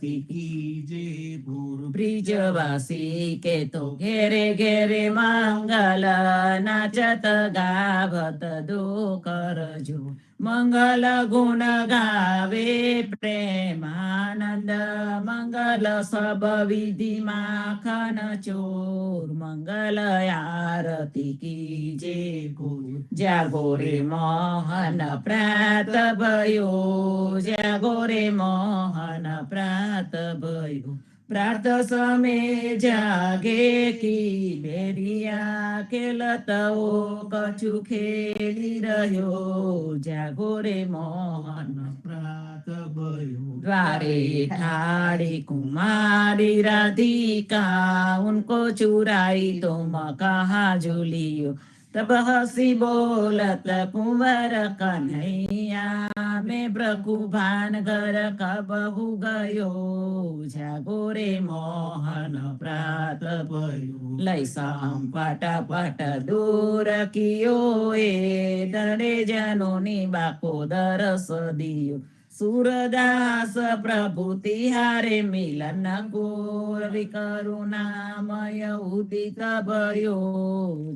कीजे ब्रिजवासी के तो घेरे घेरे मंगल नाचत गावत दो करजो मंगल गुण गावे प्रेमानंद मंगल सब विधि माखन चोर मंगल आरती कीजे गुरु जागो रे मोहन प्रात भयो जागो रे मोहन प्रात भयो प्रात समय जागे की बेरिया खेलतो कछु खेली રહ્યો जागो रे मोहन प्रात भयो द्वारे ठाड़ी कुमारी राधिका उनको चुराई तुम कहाँ झूलियो तब हसी बोलत कुंवर कन्हैया में ब्रकुभान घर कबहु गयो जागो रे मोहन प्रात भयो लई संपट पट दूर कियो ए दरे जनोनी बाको दरस दियो सूरदास प्रभु तिहारे मिलन को करुणामय उदित भयो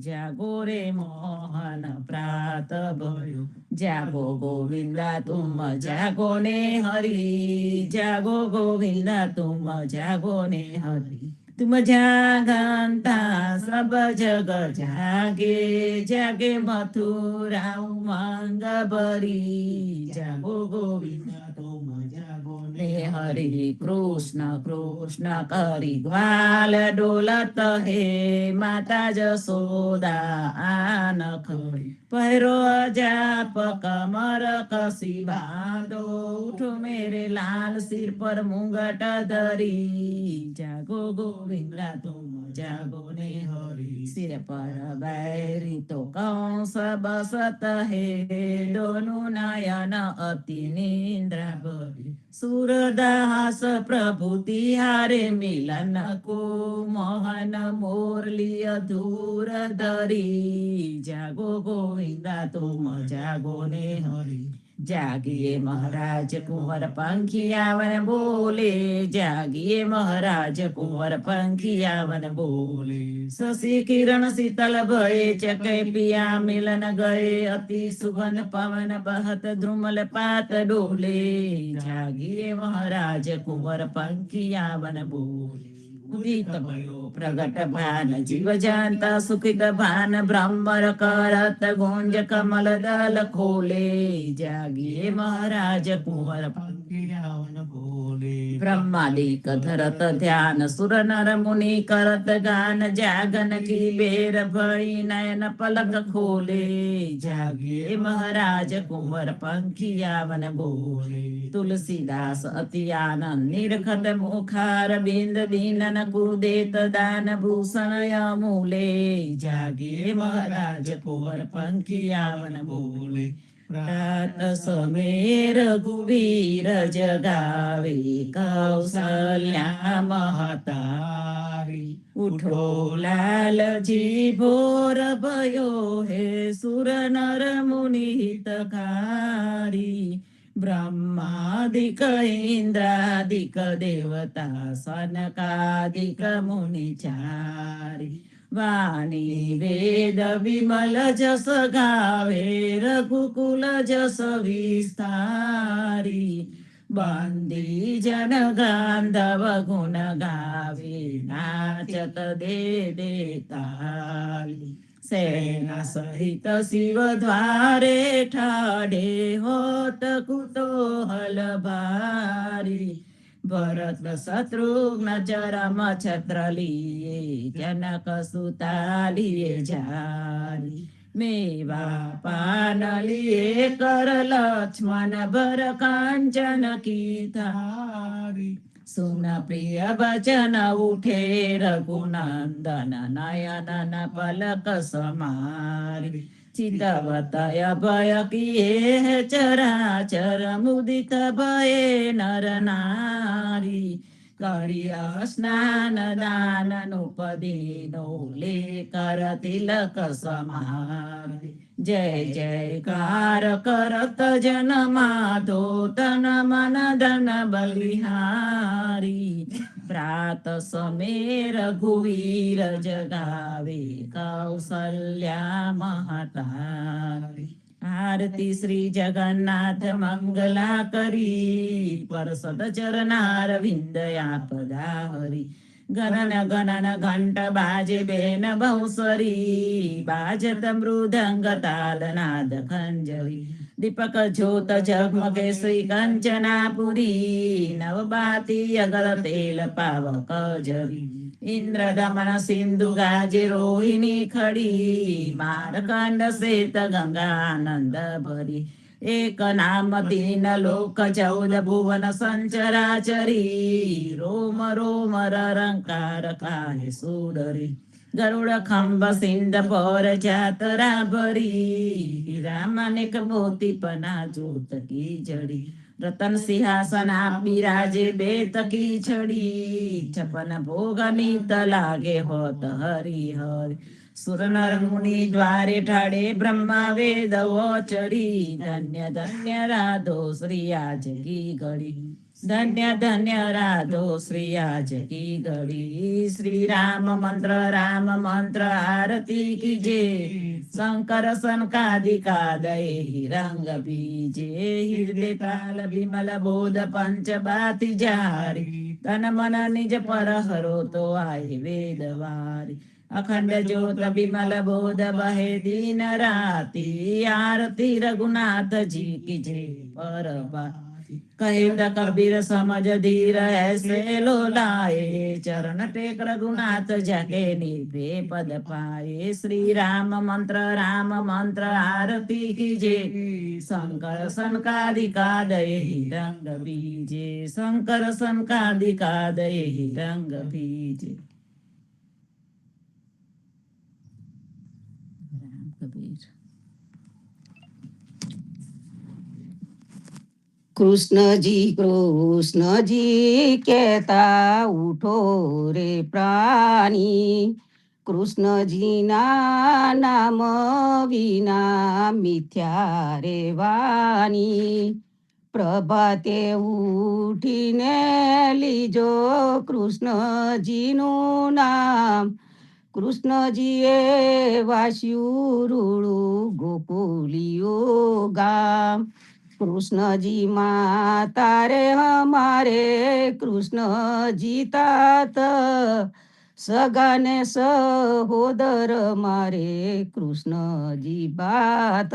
जागो रे मोहन प्रात भयो जागो गोविंदा तुम जागो ने हरि जागो गोविंदा तुम जागो ने हरि तुम जागंता सब जग जागे जागे मथुरा उमंग बरी जागो गोविंदा तुम जागो ने हरि कृष्ण कृष्ण करी ग्वाल डोलत हे माता जसोदा आन खरी पैरो जाप कमर कसी बांधो उठो मेरे लाल सिर पर मुंगट धरी जागो गोविंदा तुम जागो ने हरि सिर पर बैरी तो कंस बसत है दोनों नयन अति निंद्रा भरी सूरदास प्रभु तिहारे मिलन को मोहन मोरली अधूर धरी जागो गोविंदा तुम जागो ने हरि जागिए महाराज कुंवर पंखियावन बोले जागिए महाराज कुंवर पंखियावन बोले शशि किरण शीतल भये चकै पिया मिलन गए अति सुगन पवन बहत ध्रुमल पात डोले जागिए महाराज कुंवर पंखियावन बोले उदित भयो प्रगट भान जीव जानता सुखित भान ब्रह्मर करत गुंज कमल दल खोले जागिए महाराज कुंवर पंखियावन बोले ब्रह्मादिक धरत ध्यान सुर नर मुनि करत गान जागन की बेर भई नयन पलक खोले जागिए महाराज कुंवर पंखियावन बोले तुलसीदास अति आनंद निरखत मुखार बिंद दीनन कुदेत दान भूषण मूले जागे महाराज कुंवर पंखियावन बोले प्रात समय रघुवीर जगावे कौसल्या महतारी उठो लाल जी भोर भयो हे सुर नर मुनि हितकारी ब्रह्मादिक इंद्रादिक देवता सनकादिक मुनिचारी वाणी वेद विमल जस गावे रघुकुल जस विस्तारी बंदी जन गांधव गुण गावे नाचत दे ताली सेना सहित शिव द्वारे ठाडे होत कुतूहल भारी भरत शत्रुघ्न चरम छत्र लिए जनक सुता लिए जारी मेवा पान लिए कर लक्ष्मण भर कांचन की थारी सुन प्रिय बचन उठे रघुनंदन नयन पलक समारी चितवतय भय किए चराचर मुदित भये नर नारी करिया स्नान दान नुपदीनो ले कर तिलक समारी જય જયકાર કરત જન માધો તન મન ધન બલિહારી પ્રાત સમે રઘુવીર જગાવે કૌસલ્યા મહતારી આરતી શ્રી જગન્નાથ મંગલા કરી પરસદ ચરનાર વિંદયા પદાહરી ગણન ગણન ઘંટ બાજે બેન બહુસરી બાજત મૃદંગ તાલ નાદ ખંજરી દીપક જ્યોત ઝગમગે શ્રી કંચનાપુરી નવબાતી અગર તેલ પાવક જરી ઇન્દ્ર દમન સિંધુ ગાજે રોહિણી ખડી મારકંડ શ્વેત ગંગા આનંદ ભરી એક નામ તીન લોક 14 ભુવન સંચરાચરી રોમ રોમ રંકાર કાહે સુડરી ગરુડ ખંભ સિંધ પર જાતરા ભરી રામાનિક મોતી પના જોત કી જડી રતન સિંહાસન બિરાજે બેત કી છડી છપન ભોગ નીત લાગે હોત હરી હરી સુર નર મુનિ દ્વારે ઠાડે બ્રહ્મા વેદ ચડી ધન્ય ધન્ય રાધો શ્રી આજ કી ઘડી ધન્ય ધન્ય રાધો શ્રી આજ કી ઘડી શ્રી રામ મંત્ર આરતી કીજે શંકર સનકાદિકા દય રંગ બીજે હૃદય પાલ વિમલ બોધ પંચ બાતિ જારી તન મન નિજ પર હરો તો આય વેદ વારી અખંડ જ્યોત વિમલ બોધ બહે દીન રાતી આરતી રઘુનાથજી કી જય પરવા કહે કબીર સમજ ધીર ऐसे लो लाए चरण टेक रघुनाथ जाके निर्भे पद पाए श्री राम मंत्र आरती कीजे शंकर सनकादिका दय रंग बीजे शंकर सनकादिका दय रंग बीजे राम कबीर કૃષ્ણજી કહેતા ઉઠો રે પ્રાણી કૃષ્ણજીના નામ વિના મિથ્યા રે વાણી પ્રભાતે ઉઠીને લીજો કૃષ્ણજીનું નામ કૃષ્ણજીએ વાસ્યું રૂડું ગોકુલિયો ગામ કૃષ્ણજી માતા રે હમારે કૃષ્ણજી તાત સગાને સહોદર મારે કૃષ્ણજી બાત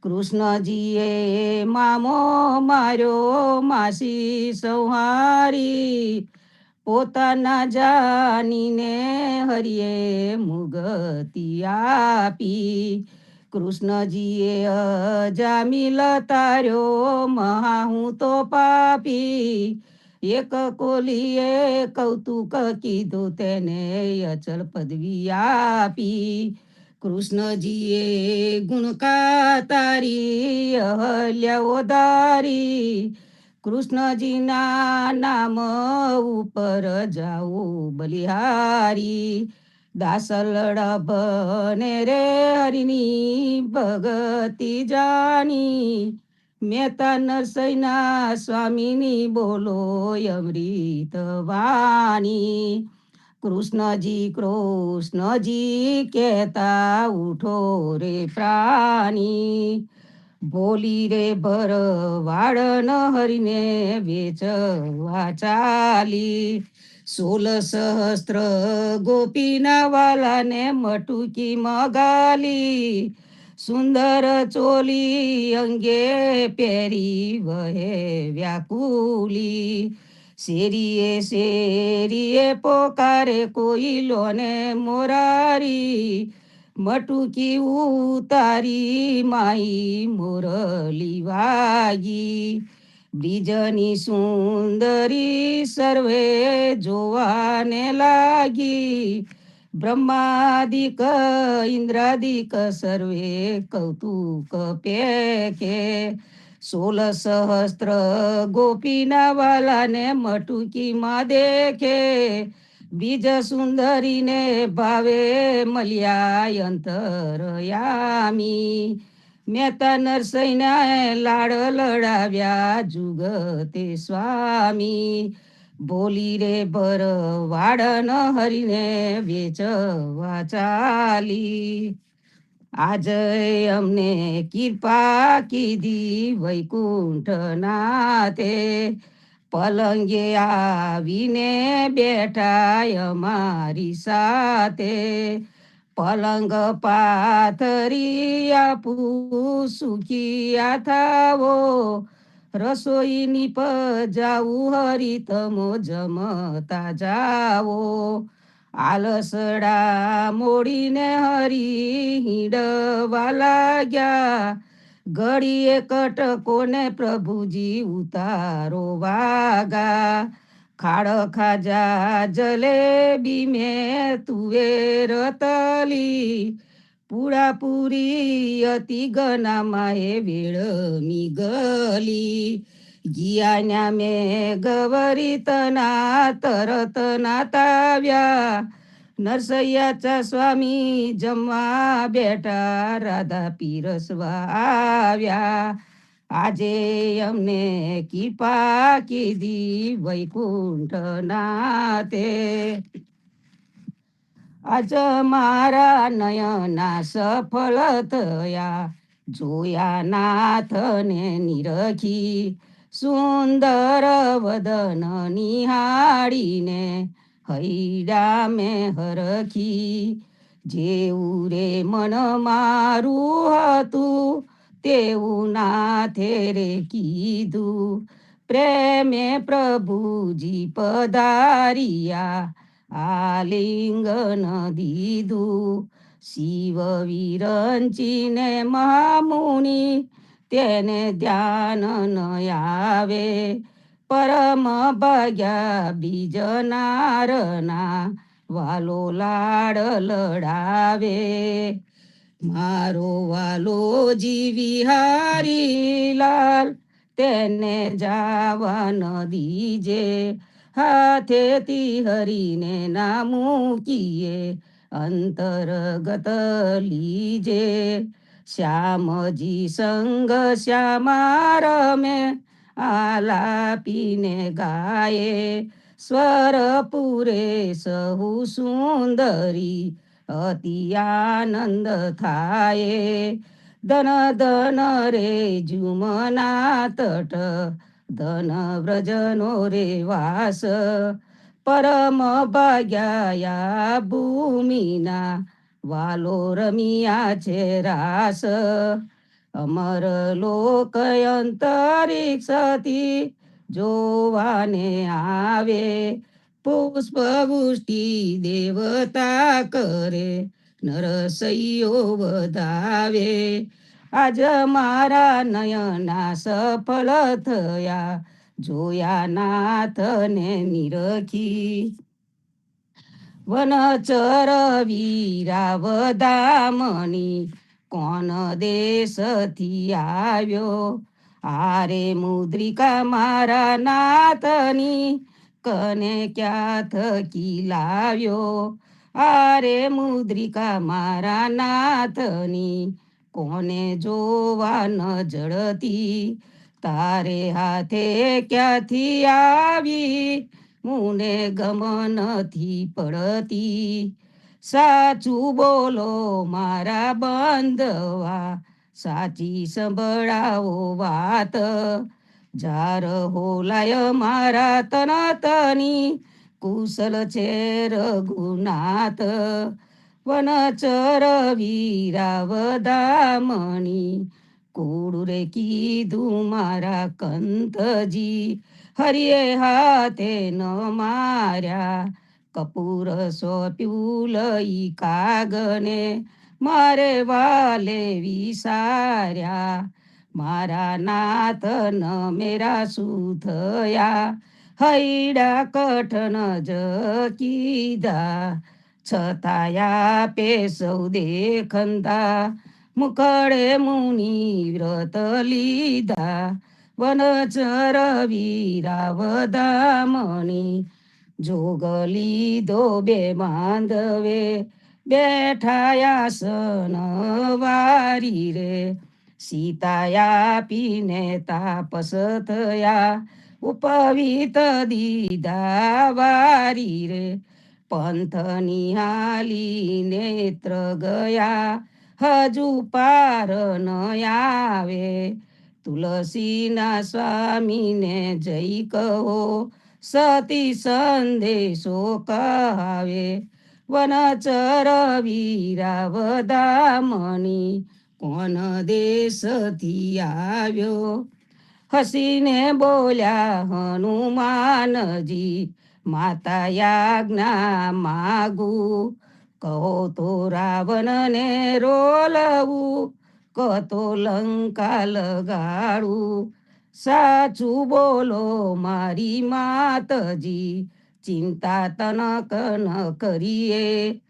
કૃષ્ણજીએ મામો માર્યો માસી સંહારી પોતાના જાનીને હરિયે મુગતી આપી કૃષ્ણજીએ અજામિલ તાર્યો મહા હું તો પાપી એક કોલીએ કૌતુક કીધું તેને અચલ પદવી આપી કૃષ્ણજીએ ગુણકા તારી અહલ્યા ઓધારી કૃષ્ણજીના નામ ઉપર જાઓ બલિહારી દાસલડ બને રે હરિની ભગતિ જાની મહેતા નરસૈના સ્વામીની બોલો અમૃત વાણી કૃષ્ણજી કહેતા ઉઠો રે પ્રાણી ભોલી રે ભરવાડ ન હરીને વેચવા ચાલી 16 સહસ્ત્ર ગોપીના વાલાને મટુકી મગાલી સુંદર ચોલી અંગે પહેરી વહે વ્યાકુલી શેરીએ પોકારે કોઈ લોને મોરારી મટુકી ઉતારી માઈ મોરલી વાગી બ્રિજની સુંદરી સર્વે જોવાને લાગી બ્રહ્માદિક ઇન્દ્રાદિક સર્વે કૌતુક પેકે 16 સહસ્ત્ર ગોપીના વાલાને મટુકીમાં દેખે બીજ સુંદરીને ભાવે મળ્યા અંતરયામી મહેતા નરસૈનાએ લાડ લડાવ્યા જુગતે સ્વામી બોલી રે ભરવાડ ન હરીને વેચવા ચાલી આજે અમને કૃપા કીધી વૈકુંઠ નાથે પલંગે આવીને બેઠા અમારી સાથે પલંગ પાથરી આપું સુખિયા થાવો રસોઈની પજાવું હરી તમો જમતા જાવો આલસડા મોડીને હરી હિંડવા લાગ્યા ઘડીએ કટકોને પ્રભુજી ઉતારો વાગા ખાડ ખાજા જલેબી મેં તુવેર તલી પૂડા પૂરી અતિ ગનામાં એ વેળમી ગલી ગિયાના મેં ગવરી તના તરત નાતાવ્યા નરસૈયા સ્વામી જમવા બેઠા રાધા પીરસવા આવ્યા આજે અમને કૃપા કીધી વૈકુંઠ નાથે આજ મારા નયના સફળ થયા જોયા નાથને નિરખી સુંદર વદન નિહાળીને હૈડા મેં હરખી જેવું રે મન મારું હતું તેવું નાથે રે કીધું પ્રેમે પ્રભુજી પધારિયા આલિંગન દીધું શિવ વિરંચીને મહામુનિ તેને ધ્યાન ન આવે પરમ ભાગ્યા બીજનારના વાલો લાડ લડાવે મારો વાલો જીવિહારી લાલ તેને જાવા ન દીજે હાથેથી હરીને ના મૂકીએ અંતર્ગત લીજે શ્યામજી સંગ શ્યામા રમે આલાપીને ગાયે સ્વર પૂરે સહુ સુંદરી અતિ આનંદ થાય ધન ધન રે જુમના તટ ધન વ્રજનો રે વાસ પરમ ભાગ્યા ભૂમિના વાલો રમિયા છે રાસ અમર લોક અંતરિક્ષથી જોવાને આવે પુષ્પ વૃષ્ટિ દેવતા કરે નરસૈયો વધાવે આજ મારા નયના સફળ થયા જોયા નાથને નિરખી વનચર વીરા વધામણી કોણ દેશથી આવ્યો આરે મુદ્રિકા મારા નાથની કને ક્યાં થકી લાવ્યો આરે મુદ્રિકા મારા નાથની કોને જોવા ન જડતી તારે હાથે ક્યાંથી આવી મુને ગમનથી પડતી સાચું બોલો મારા બંધવા સાચી સંભળાવો વાત જાર હોલાય મારા તનતની કુશલ છે રઘુનાથ વનચર વીરા વધામણી કોડું રે કીધું મારા કંતજી હરિએ હાથે ન માર્યા કપૂર સોંપ્યું લઈ કાગને મારે વાલે વિસાર્યા મારા નાથ ન મેરા સુથયા હૈડા કઠન જ કીધા છતાયા પે સૌ દેખંતા મુખડે મુનિ વ્રત લીધા વનચર વીરા વધામણી જોગ લીધો બે બાંધવે બેઠાયાસન વારી રે સીતાયા પીને તાપસ થયા ઉપવિત દીધા વારી રે પંથ નિહાલી નેત્ર ગયા હજુ પાર ન આવે તુલસીના સ્વામીને જય કહો સતી સંદેશો કહાવે વનચર વીરાવદામણી કોણ દેશથી આવ્યો હસીને બોલ્યા હનુમાનજી માતા યાજ્ઞા માગું કહો તો રાવણને રોલવું કતો લંકા લગાડું સાચું બોલો મારી માતજી ચિંતા તનક ન કરીએ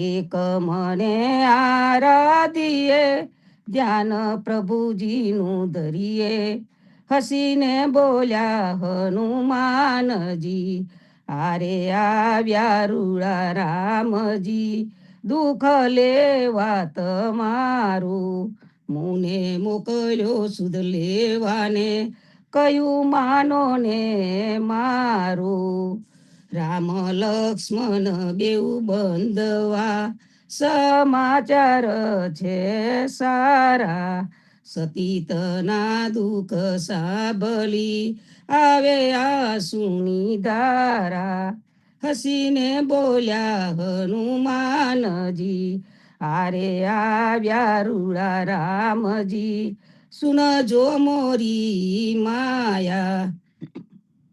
એક મને આરાધીએ ધ્યાન પ્રભુજીનું ધરીએ હસીને બોલ્યા હનુમાનજી આરે આવ્યા રૂડા રામજી દુઃખ લેવા તમારું મુને મોકલ્યો સુધ લેવાને કયું માનો ને મારું રામ લક્ષ્મણ બેઉ બંધવા સમાચાર છે સારા સતીતના દુઃખ સાબલી આવે આસુની ધારા હસીને બોલ્યા હનુમાનજી આરે આવ્યા રૂડા રામજી સુનજો મોરી માયા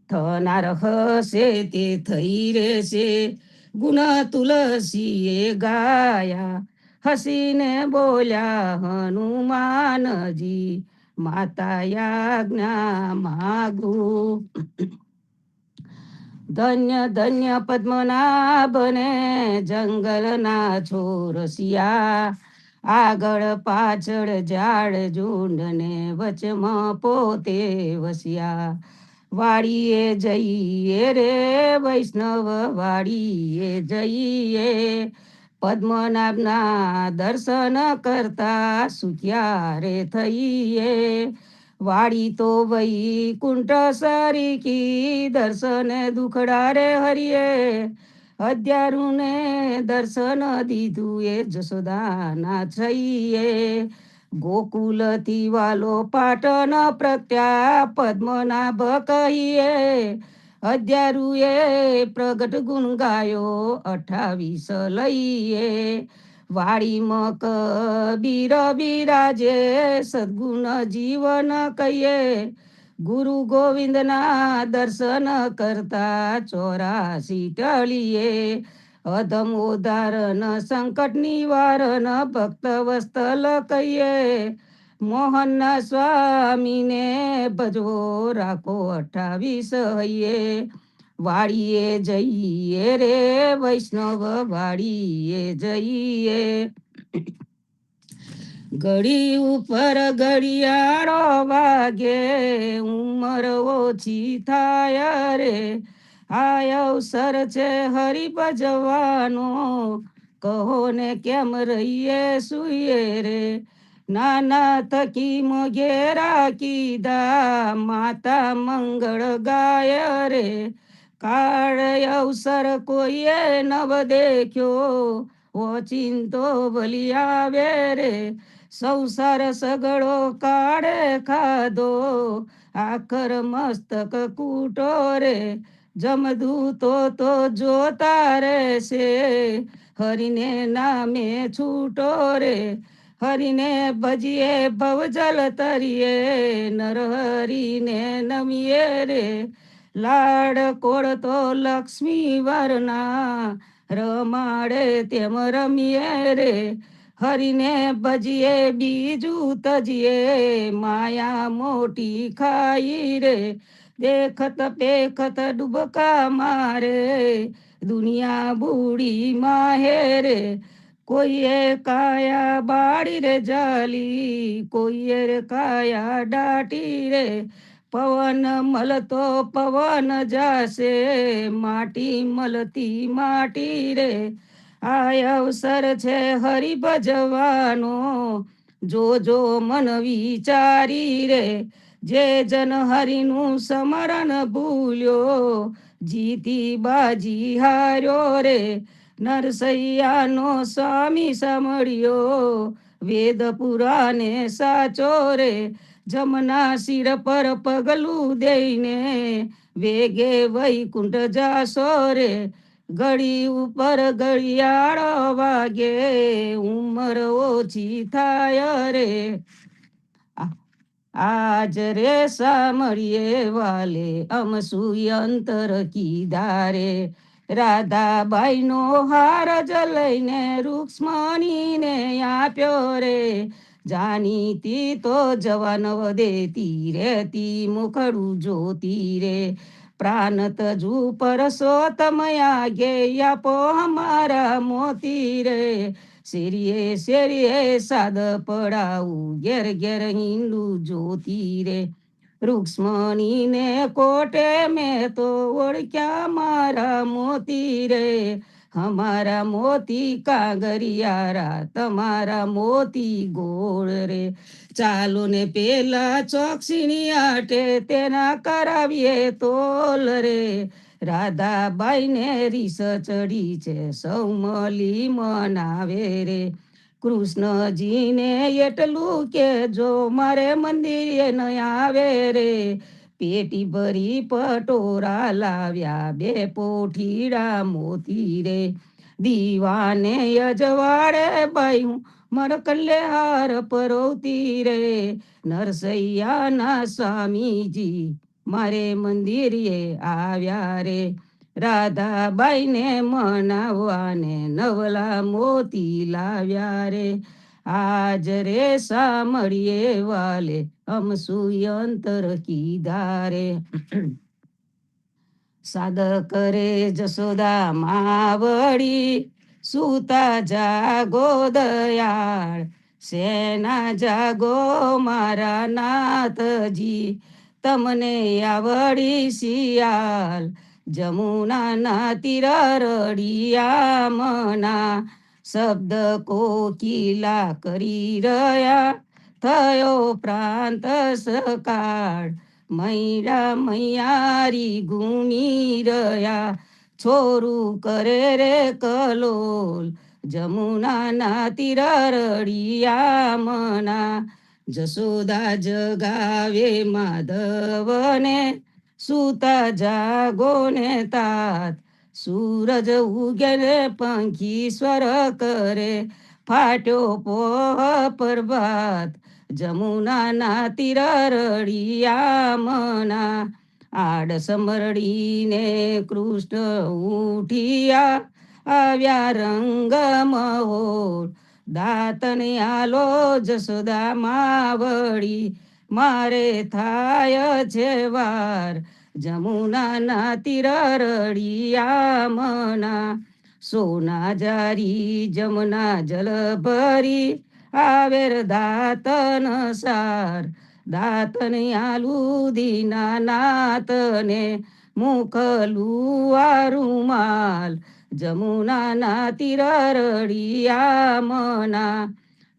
થનાર હશે તે થઈ રહેશે ગુણ તુલસીએ ગાયા હસીને બોલ્યા હનુમાનજી માતા યાજ્ઞા માગું ધન્ય ધન્ય પદ્મનાભને જંગલના છોરસિયા આગળ પાછળ ઝાડ ઝુંડને વચમાં પોતે વસ્યા વાડીએ જઈએ રે વૈષ્ણવ વાડીએ જઈએ પદ્મનાભના દર્શન કરતા સુખ્યા રે થઈએ વાડી તો વૈકુંઠ સરીકી દર્શન દુખડા રે હરિએ અદ્યારુને દર્શન દીધું એ જશોદાના છઈએ ગોકુલથી વાલો પાટણ પ્રત્યા પદ્મનાભ કહીએ અદ્યારુએ પ્રગટ ગુણ ગાયો 28 લઈએ વાડીમાં કબીર બિરાજે સદગુણ જીવન કહીએ ગુરુ ગોવિંદના દર્શન કરતા 84 ટળીએ અધમ ઉદાહરણ સંકટ નિવારણ ભક્ત વસ્તલ કહીએ મોહનના સ્વામીને ભજવો રાખો 28 હૈયે વાડીએ જઈએ રે વૈષ્ણવ વાડીએ જઈએ ઘડી ઉપર ઘડિયાળો વાગે ઉંમર ઓછી થાય રે આ અવસર છે હરિ ભજવાનો કહો ને કેમ રહીએ સુઈએ રે નાના થકી મોઘેરા કીધા માતા મંગળ ગાય રે કાળ અવસર કોઈએ નવ દેખ્યો ઓચિંતો ભલી આવે રે સંસાર સગળો કાળે ખાધો આખર મસ્તક કૂટો રે જમદૂતો તો જોતા રહેશે હરિને નામે છૂટો રે હરિને ભજીએ ભવજલ તરીએ નર હરિને નમીએ રે લાડ કોળ તો લક્ષ્મી વરના રમાડે તેમ રમીએ રે હરિને ભજીએ બીજું તજીએ માયા મોટી ખાઈ રે દેખત પેખત ડૂબકા મારે દુનિયા બુડી માહે રે કોઈએ કાયા બાળી રે જાલી કોઈએ રે કાયા દાટી રે પવન મળતો પવન જાશે, માટી મળતી માટી રે. આ અવસર છે હરિ ભજવાનો, જોજો મન વિચારી રે. જે જન હરિનું સ્મરણ ભૂલ્યો, જીતી બાજી હાર્યો રે. નરસૈયાનો સ્વામી સાંભળ્યો, વેદ પુરાને સાચો રે. જમના શિર પર પગલું દઈને, વેગે વૈકુંઠ જાશો રે. ઘડી ઉપર ઘડિયાળો વાગે, ઉંમર ઓછી થાય રે. આજ રે સામળીએ વાલે અમસુયંતર કીધારે. રાધાબાઈનો હાર જ લઈને રૂક્ષ્મણીને આપ્યો રે. જાનીતી તો જવાન દેતી રેતી, મુખડું જોતી રે. પ્રાણ તજુ પરસોતમયા ગે, આપો હમારા મોતી રે. શેરીએ શેરીએ સાદ પડાવું, ઘેર ઘેર હિંડું જોતી રે. રૂક્ષ્મણીને કોટે મેં તો ઓળખ્યા મારા મોતી રે. હમારા મોતી કાંગરિયારા, તમારા મોતી ગોળ રે. ચાલો ને પેલા ચોકસીની આટે, તેના કરાવીએ તોલ રે. રાધાબાઈને રીસ ચડી છે, સૌ મળી મનાવે રે. કૃષ્ણજીને એટલું કે જો મારે મંદિરે ન આવે રે. પેટી ભરી પટોરા લાવ્યા, બે પોઠીડા મોતી રે. દીવાને અજવાડે બાયું, મરકલે હાર પરોવતી રે. નરસૈયાના સ્વામીજી મારે મંદિરે આવ્યા રે. રાધાબાઈને મનાવવાને નવલા મોતી લાવ્યા રે. આજ રે સામળીએ વાલે અમસુયંતર કીધારે. સાદ કરે જશોદા માવડી, સુતા જાગો દયાળ. સેના જાગો મારા નાથજી, તમને આવડી શિયાળ. જમુનાના તીર રડિયા મના, શબ્દ કોકિલા કરી રહ્યા. થયો પ્રાંત સકાળ, મૈરા મૈયારી ગુમી રહ્યા. છોરું કરે રે કલોલ, જમુનાના તીર રડિયા મના. જશોદા જગાવે માધવને, સુતા જાગો ને તાત. સૂરજ ઉગે ને પંખી સ્વર કરે, ફાટ્યો પોહ પ્રભાત. જમુનાના તીર રડિયા મના. આડસ મરડીને કૃષ્ણ ઉઠિયા, આવ્યા રંગ મહોર. દાતને આલો જશોદા માવડી, મારે થાય છે વાર. જમુનાના તીર રડિયા મના. સોના જારી જમના જલ ભરી, આવેર દાતન સાર. દાતન આલુ દીના નાતને, મુખલું રૂમાલ. જમુનાના તીર રડિયા મના.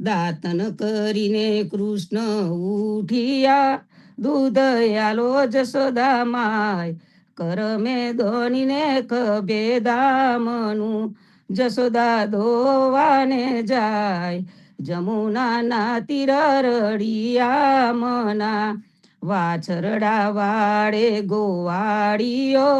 દાતન કરીને કૃષ્ણ ઉઠિયા, દૂધ આલો જશોદા માય. કરમે ધોનીને કબે દામનું, જશોદા ધોવાને જાય. જમુનાના તીર રડિયા મના. વાછરડા વાળે ગોવાળીઓ,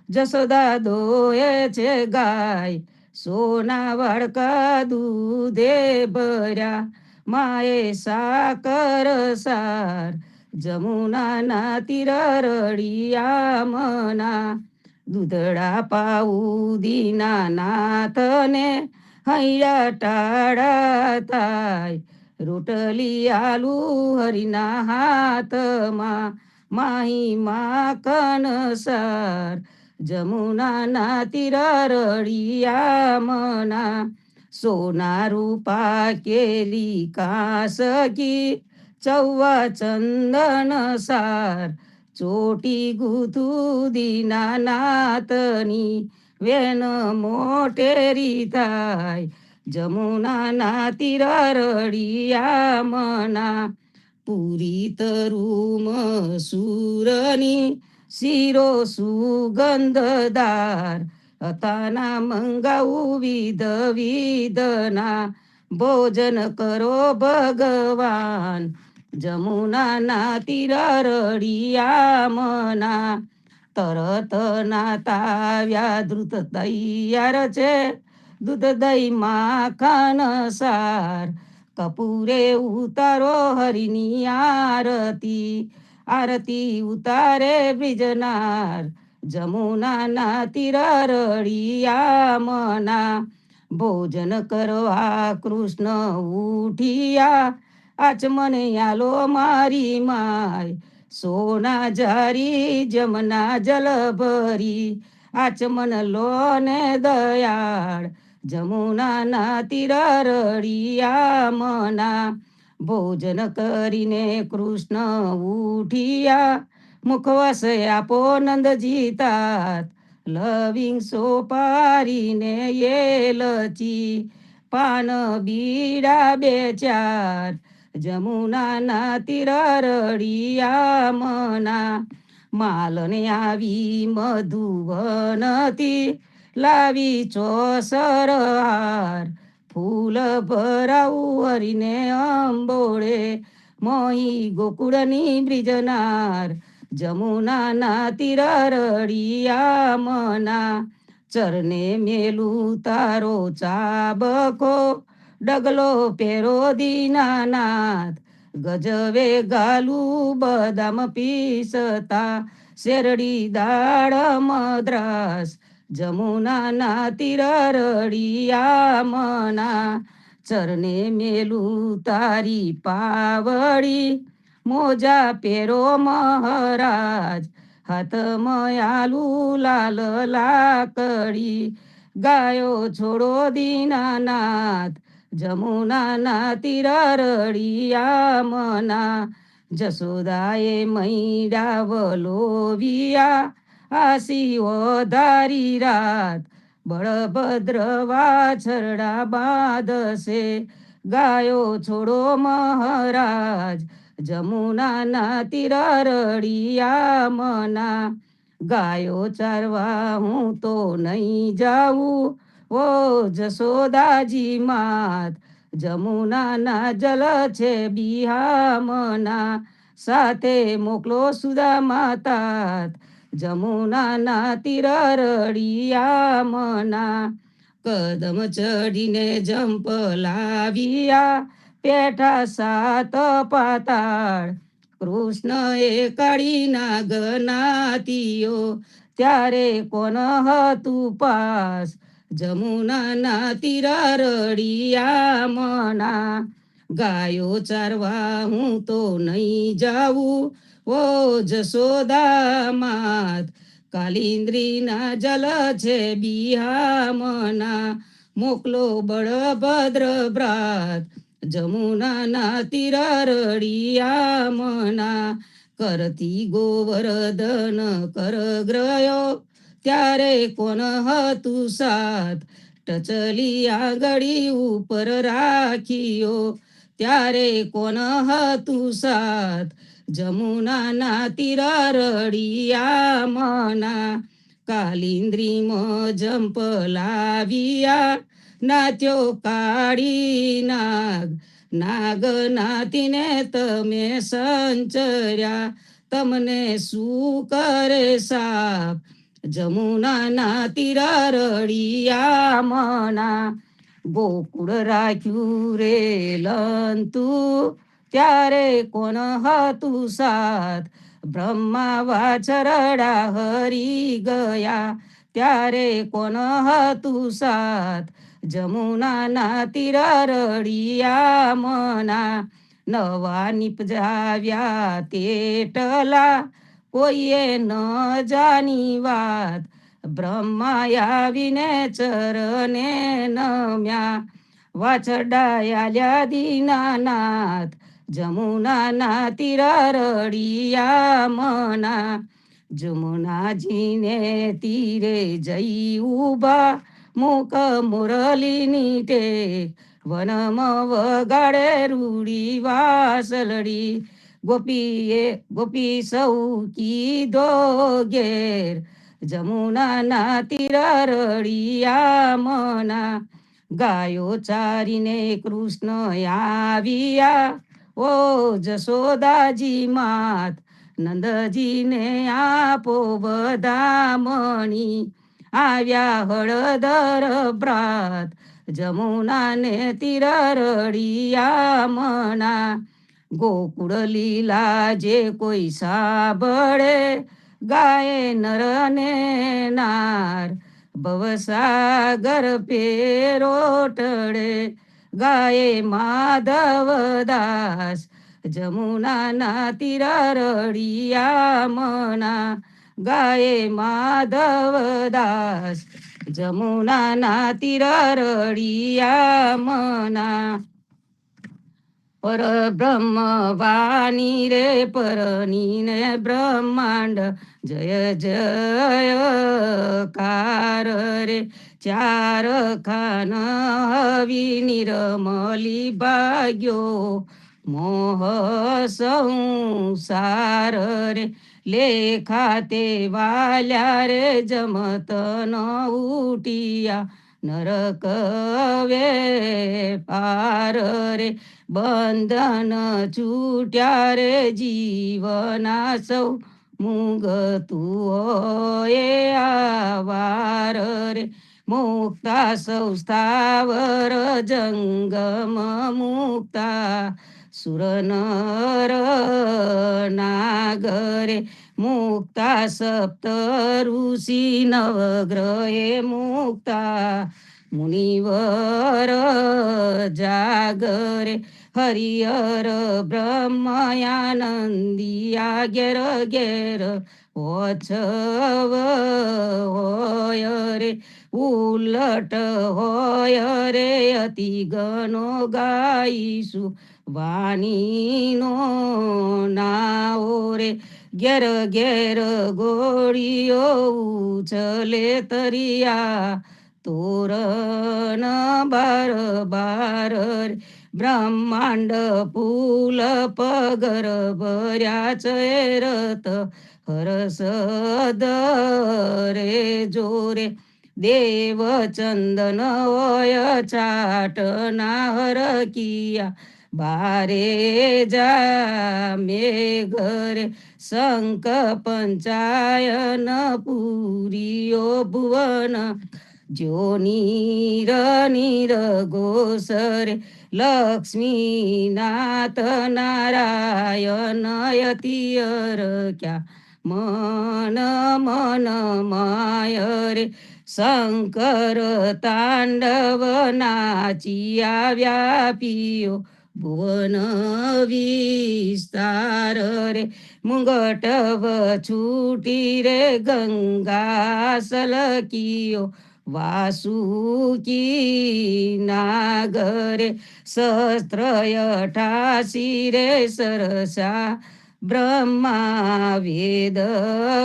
જશોદા દોય છે ગાય. સોના વાડકા દૂધે ભર્યા, માએ સાકર સાર. જમુનાના તીર રડિયા મના. દૂધડા પાઉં દીના નાથને, હૈયા ટાળા થાય. રોટલી આલુ હરિના હાથમાં, માહી માખન સાર. જમુનાના તીર રડિયા મના. સોના રૂપા કેરી કાસકી, ચૌવા ચંદન સાર. ચોટી ગુથું દીનાનાથની વેન મોટેરી થાય. જમુનાના તીર રળિયા મના પૂરી તરુમ સુરની શિરો સુગંધદાર હતાના મંગાવું વિધ વિધના ભોજન કરો ભગવાન. જમુનાના તીર રળિયા મના તરત નાતાવ્યા ધૃત તૈયાર છે દૂધ દહીં માખણ સાર. કપૂરે ઉતારો હરિની આરતી આરતી ઉતારે બ્રિજનાર. જમુનાના તીર રળિયા મના ભોજન કરવા કૃષ્ણ ઉઠિયા આચમન આલો મારી માય. સોના જારી જમના જલ ભરી આચમન લો ને દયાળ. જમુનાના તીર રળિયા મના ભોજન કરીને કૃષ્ણ ઉઠિયા મુખવાસ આપો નંદજી તાત. લવિંગ સોપારીને એલચી પાન બીડા બે ચાર. જમુનાના તીર રળિયા મના માલને આવી મધુવનથી લાવી ચોસર હાર. ફૂલ ભરાવું હરીને અંબોળે મોહી ગોકુળની બ્રિજનાર. જમુનાના તીર રળિયા મના ચરને મેલું તારો ચાબકો ડગલો પેરો દીનાનાથ. ગજવે ગાલું બદામ પીસતા શેરડી દાળ મદ્રાસ. જમુનાના તીર રળિયા મના ચરને મેલું તારી પાવડી મોજા પેરો મહારાજ. હાથમાં આલું લાલ લાકડી ગાયો છોડો દીનાનાથ. જમુનાના તીર રળિયા મના જસોદાએ મૈડા વલોવિયા આસી ધારી રાત. બળભદ્ર વાછરડા બાંધશે ગાયો છોડો મહારાજ. જમુનાના તીર રળિયા મના ગાયો ચારવા હું તો નહીં જાઉં ઓ જશોદાજી માત. જમુનાના જલ છે બિહામના સાથે મોકલો સુદા માતા. જમુનાના તીર રળિયા મના કદમ ચડીને જંપ લાવ્યા પેઠા સાત પાતાળ. કૃષ્ણ એ કાળી નાગનાતીઓ ત્યારે કોણ હતું પાસ. જમુનાના તીર રળિયા મના ગાયો ચારવા હું તો નહીં જાઉં ઓ જશોદા માત. કાલિંદ્રીના જલ છે બિહામના મોકલો બળભદ્ર ભ્રાત. જમુનાના તીર રળિયા મના કરતી ગોવર્ધન કરગ્રયો ત્યારે કોણ હતું સાથ. ટચલી આંગળી ઉપર રાખ્યો ત્યારે કોણ હતું સાથ. જમુનાના તીર રળિયા મના કાલિંદ્રીમાં જંપ લાવ્યા નાત્યો કાળી નાગ. નાગ નાતીને તમે સંચર્યા તમને શું કરે સાપ. જમુનાના તીર રળિયા મના ગોકુળ રાખ્યું રે લંતું ત્યારે કોણ હતું સાથ. બ્રહ્મા વાછરડા હરી ગયા ત્યારે કોણ હતું સાથ. જમુનાના તીર રળિયા મના નવા નિપજાવ્યા તેટલા કોઈએ ન જાની વાત. બ્રહ્મા આવીને ચરને નમ્યા વાછરડા આલ્યા દીનાનાથ. જમુનાના તીર રળિયા મના જમુનાજીને તીરે જઈ ઉભા મુક મુરલીની ટે વનમાં વગાડે રૂડી વાસલડી ગોપી સૌ કીધો ઘેર જમુનાના તીર રળિયા મના ગાયો ચારીને કૃષ્ણ આવ્યા ઓ જશોદાજી માત નંદજીને આપો બધા મણી આવ્યા હળદર ભ્રાત જમુનાને તીર રળિયા મના ગોકુળ લીલા જે કોઈ સાંભળે ગાય નર ને નાર ભવસાગર પેરો ટળે ગાય માધવદાસ જમુનાના તીર રળિયા મના ગાય માધવદાસ જમુનાના તીર રળિયા મના પરબ્રહ્મ વાણી રે પરની ને બ્રહ્માંડ જય જયકાર રે ચાર ખાન હવી નિરમલી ભાગ્યો મોહ સંસાર રે લેખાતે વાલ્યા રે જમત ન ઉઠિયા નરક પાર રે બંધન છૂટ્યા રે જીવના સૌ મુગતું એ આવાર રે મુક્તા સૌ સ્થાવર જંગમ મુક્તા સુર નર નાગરે મુક્તા સપ્ત ઋષિ નવગ્રહે મુક્તા મુનિવર જાગરે હરિહર બ્રહ્મયાનંદિયા ઘેર ઘેર ઓછવ હોય રે ઉલટ હોય રે અતિ ગણો ગાઈશું વાણીનો નાઓ રે ઘેર ઘેર ગોળીઓ ઉછલે તરિયા તોરણ બાર બાર બ્રહ્માંડ ફૂલ પગર ભર્યા ચેરત હરસદ રે જોરે દેવ ચંદન હોય ચાટના હરકિયા બારે જા મેઘરે શંખ પંચાયન પૂરીઓ ભુવન જો નીર નીર ગોસરે લક્ષ્મીનાથ નારાયણ યતિયર ક્યાં મન મન માય રે શંકર તાંડવ નાચિયા વ્યાપીઓ ભુવન વિસ્તાર રે મુંગટવ છૂટી રે ગંગા સલકીઓ વાસુકી નાગરે સહસ્ત્ર 88 રે સરસા બ્રહ્મા વેદ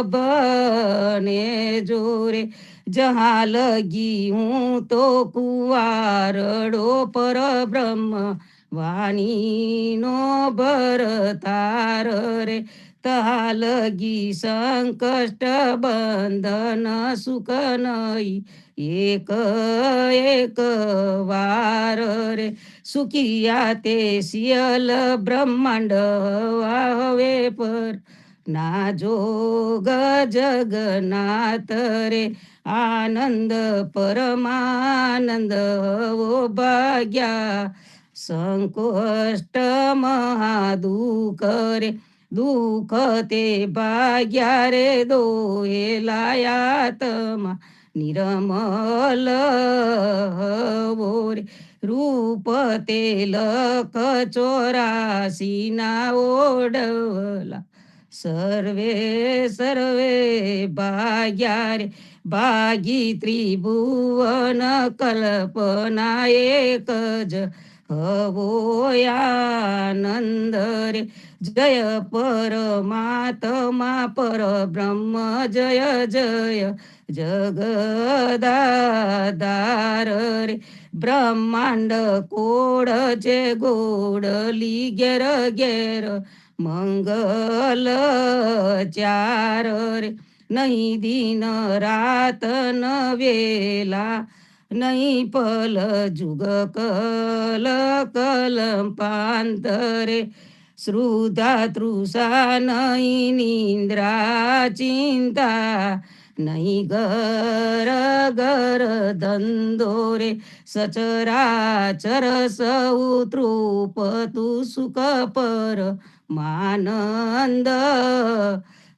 બને જોરે જહા લગી હું તો કુવારડો પર બ્રહ્મ વાણીનો ભરતાર રે તહા લગી સંકષ્ટ બંધન સુખ નહીં એક એક વાર રે સુખિયા તે શિયલ બ્રહ્માંડ હવે પર ના જોગ જગન્નાથ રે આનંદ પરમાનંદ ઓ ભાગ્યા સંકોષ્ટ મહાદુઃખ રે દુઃખ તે ભાગ્યા રે દોહેલાયાતમા નિરમલ રે રૂપ તે લખ 84 ના ઓડવલા સર્વે સર્વે ભાગ્યા રે ભાગી ત્રિભુવન કલ્પના એક જ હવો આનંદ રે જય પરમાત્મા પર બ્રહ્મ જય જય જગદાધાર રે બ્રહ્માંડ કોડ છે ગોડલી ઘેર ઘેર મંગલ ચાર રે નહીં દિન રાત ન વેલા નહીં પલ જુગ કલ કલંપાંતરે શ્રુધા તૃષા નહીં નિંદ્રા ચિંતા નહીં ગર ગર ધંધો રે સચરાચર સૌ તૃપતું સુખ પર માનંદ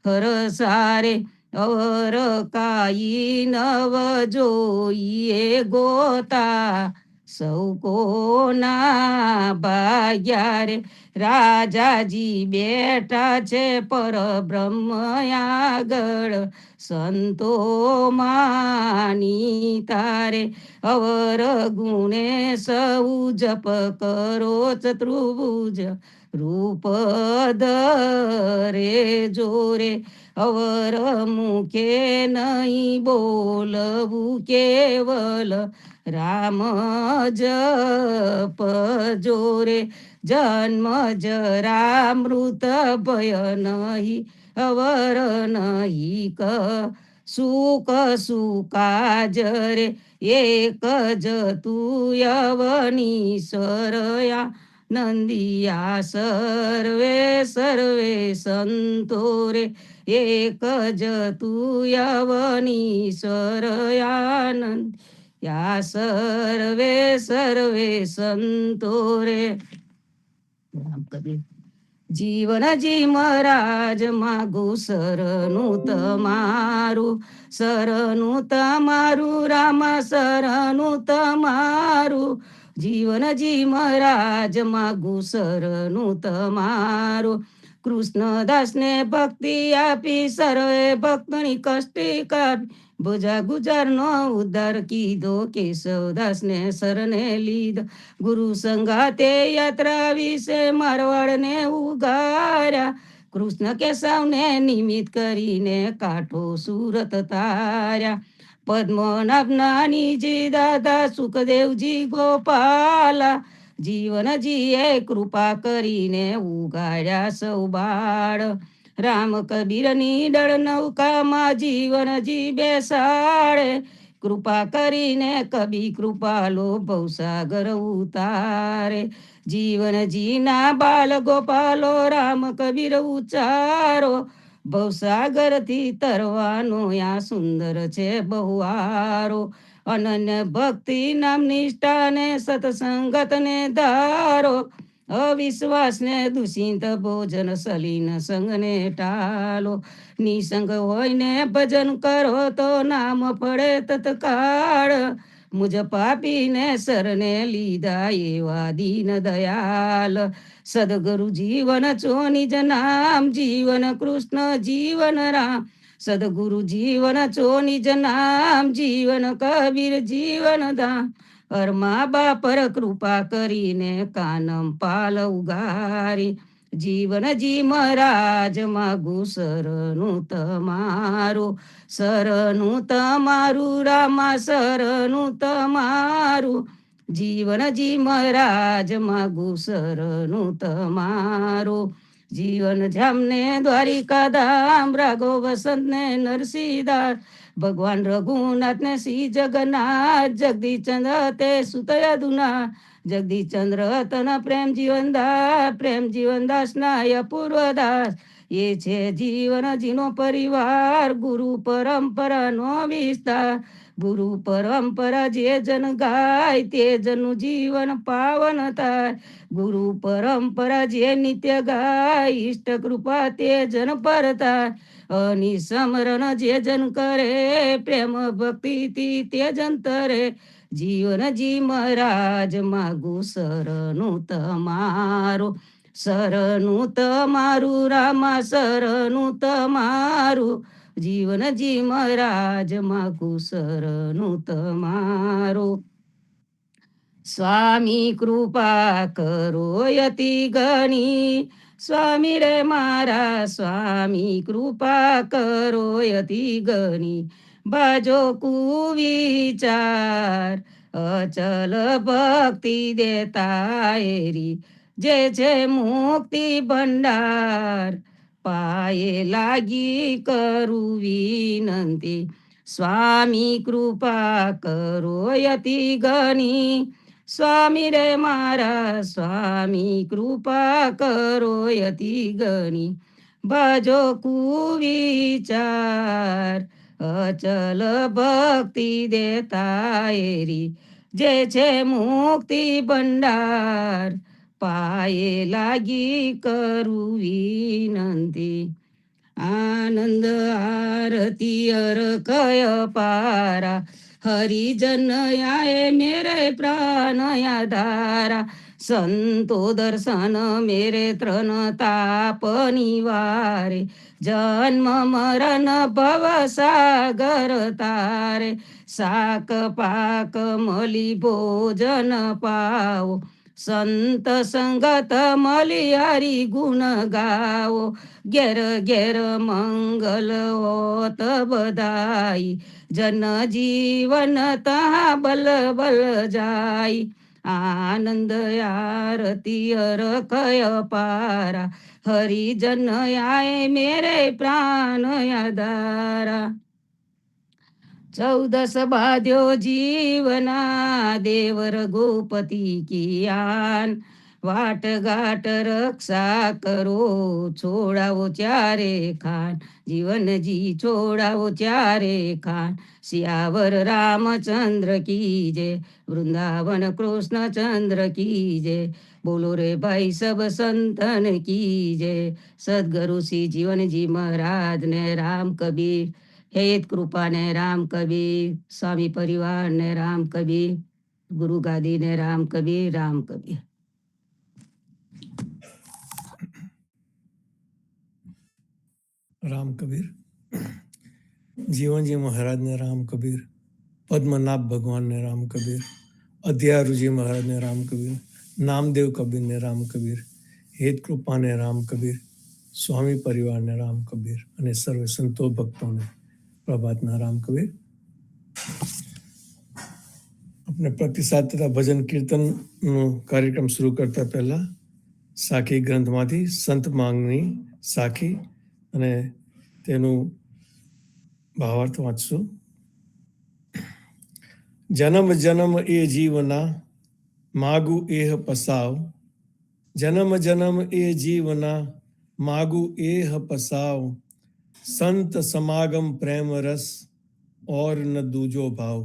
હરસારે અવર કાઈ નવ જોઈએ ગોતા સૌ કોના ભાગ્યા રે રાજાજી બેઠા છે પર બ્રહ્મ આગળ સંતો માની તારે અવર ગુણે સૌ જપ કરો ચતુર્ભુજ રૂપ ધરે જોરે અવર મુખે નહીં બોલવું કેવલ રામ જપ જોરે જન્મ જરા મૃત ભય નહીં અવર નહીં ક સુખ સુકાજ રે એક જ તું યવનીશ્વરયા નંદિયા સર્વે સર્વે સંતો રે એક જ તું યવનીશ્વર આનંદ યા સર્વે સર્વે સંતો રે રામ કબીર જીવનજી મહારાજ માગું શરણું તમારું રામા શરણું તમારું જીવનજી મહારાજ માગું શરણું તમારું કૃષ્ણદાસને ભક્તિ આપી સર્વે ભક્તની કષ્ટી કાપી બોજા ગુજારનો ઉદ્ધાર કીધો કેશવદાસને શરણે લીધો ગુરુ સંગાતે યાત્રા વિશે મારવાડને ઉગાર્યા કૃષ્ણ કેશવને નિમિત્ત કરીને કાંઠો સુરત તાર્યા પદ્મનાભનાનીજી દાદા સુખદેવજી ગોપાલા જીવનજીએ કૃપા કરીને ઉગાડ્યા સૌ બાળ રામ કબીરની દળ નૌકામાં જીવનજી બેસાડે કૃપા કરીને કબી કૃપાલો ભવસાગર ઉતારે જીવનજીના બાલ ગોપાલો રામ કબીર ઉચારો ભવસાગરથી તરવાનો આ સુંદર છે બહુવારો અનન્ય ભક્તિ નામ નિષ્ઠાને સત્સંગતને ધારો અવિશ્વાસને દૂષિત ભોજન સલીન સંગને ટાલો નિસંગ હોયને ભજન કરો તો નામ પડે તત્કાળ મુજ પાપીને શરણે લીધા એવા દીન દયાલ સદગુરુ જીવન છો નિજ નામ જીવન કૃષ્ણ જીવન રામ સદગુરુ જીવન છો નિજ નામ જીવન કબીર જીવન ધામ અરમા બાપર કૃપા કરીને કાનમ પાલ ઉગારી જીવનજી મહારાજ માગું શરણું તમારું રામા શરણું તમારું જીવનજી મહારાજ માગું શરણું તમારું જીવન જામને દ્વારિકા ધામ રાઘો વસંત ને નરસિંહદાસ ભગવાન રઘુનાથ ને શ્રી જગન્નાથ જગદીશ ચંદ્ર તે સુતયદુના જગદીશ ચંદ્ર તન પ્રેમ જીવનદાસ ના પૂર્વદાસ એ છે જીવનજીનો પરિવાર ગુરુ પરંપરાનો વિસ્તાર ગુરુ પરંપરા જે જન ગાય તે જનનું જીવન પાવન થાય ગુરુ પરંપરા જે નિત્ય ગાય ઈષ્ટ કૃપા તે જન પર થાય અનિસમરણ જે જન કરે પ્રેમ ભક્તિથી તે જન તરે જીવનજી મહારાજ માગું શરણું તમારું રામા શરણું તમારું જીવનજી મહારાજ માગું શરણું તમારું સ્વામી કૃપા કરો યતિ ગણી, સ્વામી રે મારા સ્વામી કૃપા કરો યતિ ગણી, બાજો કુવિચાર અચલ ભક્તિ દેતા એરી, જે છે મુક્તિ ભંડાર, પાયે લાગી કરું વિનંતી, સ્વામી કૃપા કરો યતિ ગણી, સ્વામી રે મારા સ્વામી કૃપા કરો યતિ ગણી, ભજો કુવિચાર અચલ ભક્તિ દેતા એરી, જે છે મુક્તિ ભંડાર, પાયે લાગી કરું વિનંતી, આનંદ આરતી અર કય પારા, હરિજન આએ મેરે પ્રાણ આધારા, સંતો દર્શન મેરે ત્રણ તાપ નિવારે, જન્મ મરણ ભવ સાગર તારે, શાક પાક મલી ભોજન પાવો, સંત સંગત મલી હરી ગુણ ગાવો, ઘેર ઘેર મંગલ હોત બધાઈ, જન જીવન તા બલ બલ જાય, આનંદ આરતી અર કય પારા, હરિજન આએ મેરે પ્રાણ આધારા, 14 બાધ્યો જીવના દેવર ગોપતિ કિયાન, વાટ ઘાટ રક્ષા કરો છોડાવો ચારે ખાન, જીવનજી છોડાવો ચારે ખાન, સિયાવર રામચંદ્ર કી જય, વૃંદાવન કૃષ્ણચંદ્ર કી જય, બોલો રે ભાઈ સબ સંતન કી જય, સદગુરુ શ્રી જીવનજી મહારાજ ને રામ કબીર, હેત કૃપા ને રામ કબીર, સ્વામી પરિવાર ને રામ કબીર, ગુરુ ગાદી ને રામ કબીર, રામ કબીર. રામ કબીર. જીવનજી મહારાજને રામ કબીર, પદ્મનાભ ભગવાનને રામ કબીર, અધ્યારુજી મહારાજને રામ કબીર, નામદેવ કબીરને રામ કબીર, હેત કૃપાને રામ કબીર, સ્વામી પરિવારને રામ કબીર અને સર્વે સંતો ભક્તોને પ્રભાતના રામ કબીર. આપણે પ્રતિસાદ તથા ભજન કીર્તનનો કાર્યક્રમ શરૂ કરતા પહેલા સાખી ગ્રંથમાંથી સંત માંગની સાખી અને તેનું ભાવાર્થ વાંચશું. જન્મ જન્મ એ જીવના માગુ એહ પસાવ, જન્મ જન્મ એ જીવના માગુ એહ પસાવ, સંત સમાગમ પ્રેમ રસ ઓર ન દૂજો ભાવ.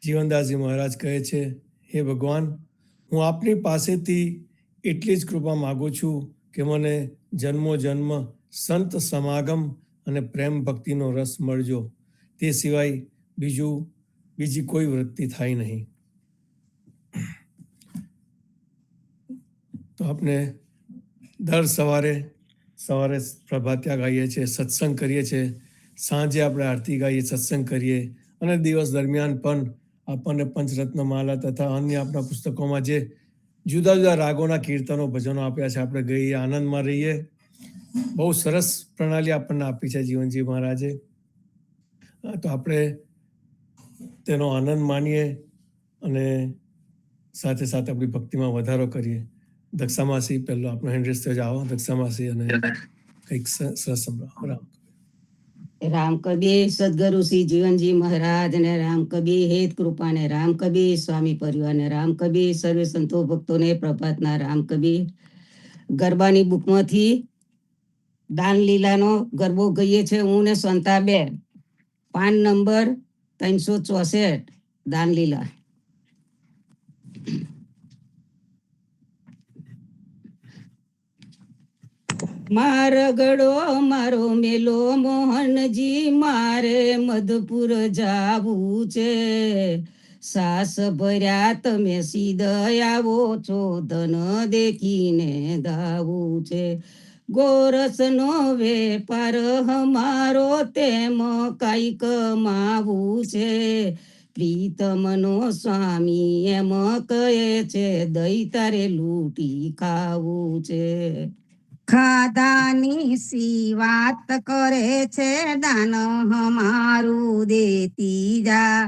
જીવનદાસજી મહારાજ કહે છે, હે ભગવાન, હું આપની પાસેથી એટલી જ કૃપા માગું છું કે મને જન્મો જન્મ સંત સમાગમ અને પ્રેમ ભક્તિનો રસ મળજો, તે સિવાય બીજી કોઈ વૃત્તિ થાય નહીં. તો આપણે દર સવારે પ્રભાત્યા ગાઈએ છીએ, સત્સંગ કરીએ છીએ, સાંજે આપણે આરતી ગાઈએ, સત્સંગ કરીએ, અને દિવસ દરમિયાન પણ આપણને પંચરત્ન માલા તથા અન્ય આપણા પુસ્તકોમાં જે જુદા જુદા રાગોના કીર્તનો ભજનો આપ્યા છે, આપણે ગઈએ, આનંદમાં રહીએ. બહુ સરસ પ્રણાલી આપણને આપી છે જીવનજી મહારાજે. તો આપણે તેનો આનંદ માણીએ અને સાથે સાથે આપણી ભક્તિમાં વધારો કરીએ. દક્ષામાસી પહેલો આપણો હેન્ડ્રેસ થયો, આવો દક્ષામાસી અને કંઈક સરસ સંભળાવો. રામ કબીર, સદગુરુ શ્રી જીવનજી મહારાજ ને રામ કબીર, હેત કૃપા ને રામ કબીર, સ્વામી પરિવાર ને રામ કબીર, સર્વે સંતો ભક્તોને પ્રભાતના રામ કબીર. ગરબાની બુકમાંથી દાન લીલાનો ગરબો ગઈએ છે હું ને સંતાબેન, પાન નંબર 364, દાન લીલા. મારગડો મારો મેલો મોહનજી, મારે મધપુર જાવું છે, સાસ ભર્યા તમે સીધા આવો છો, ધન દેખીને ધાવું છે, ગોરસનો વેપાર અમારો તેમ કાંઈ કમાવું છે, પ્રીતમનો સ્વામી એમ કહે છે દઈ તારે લૂંટી ખાવું છે. ખાધાની સી વાત કરે છે દાન હમારું દેતી જા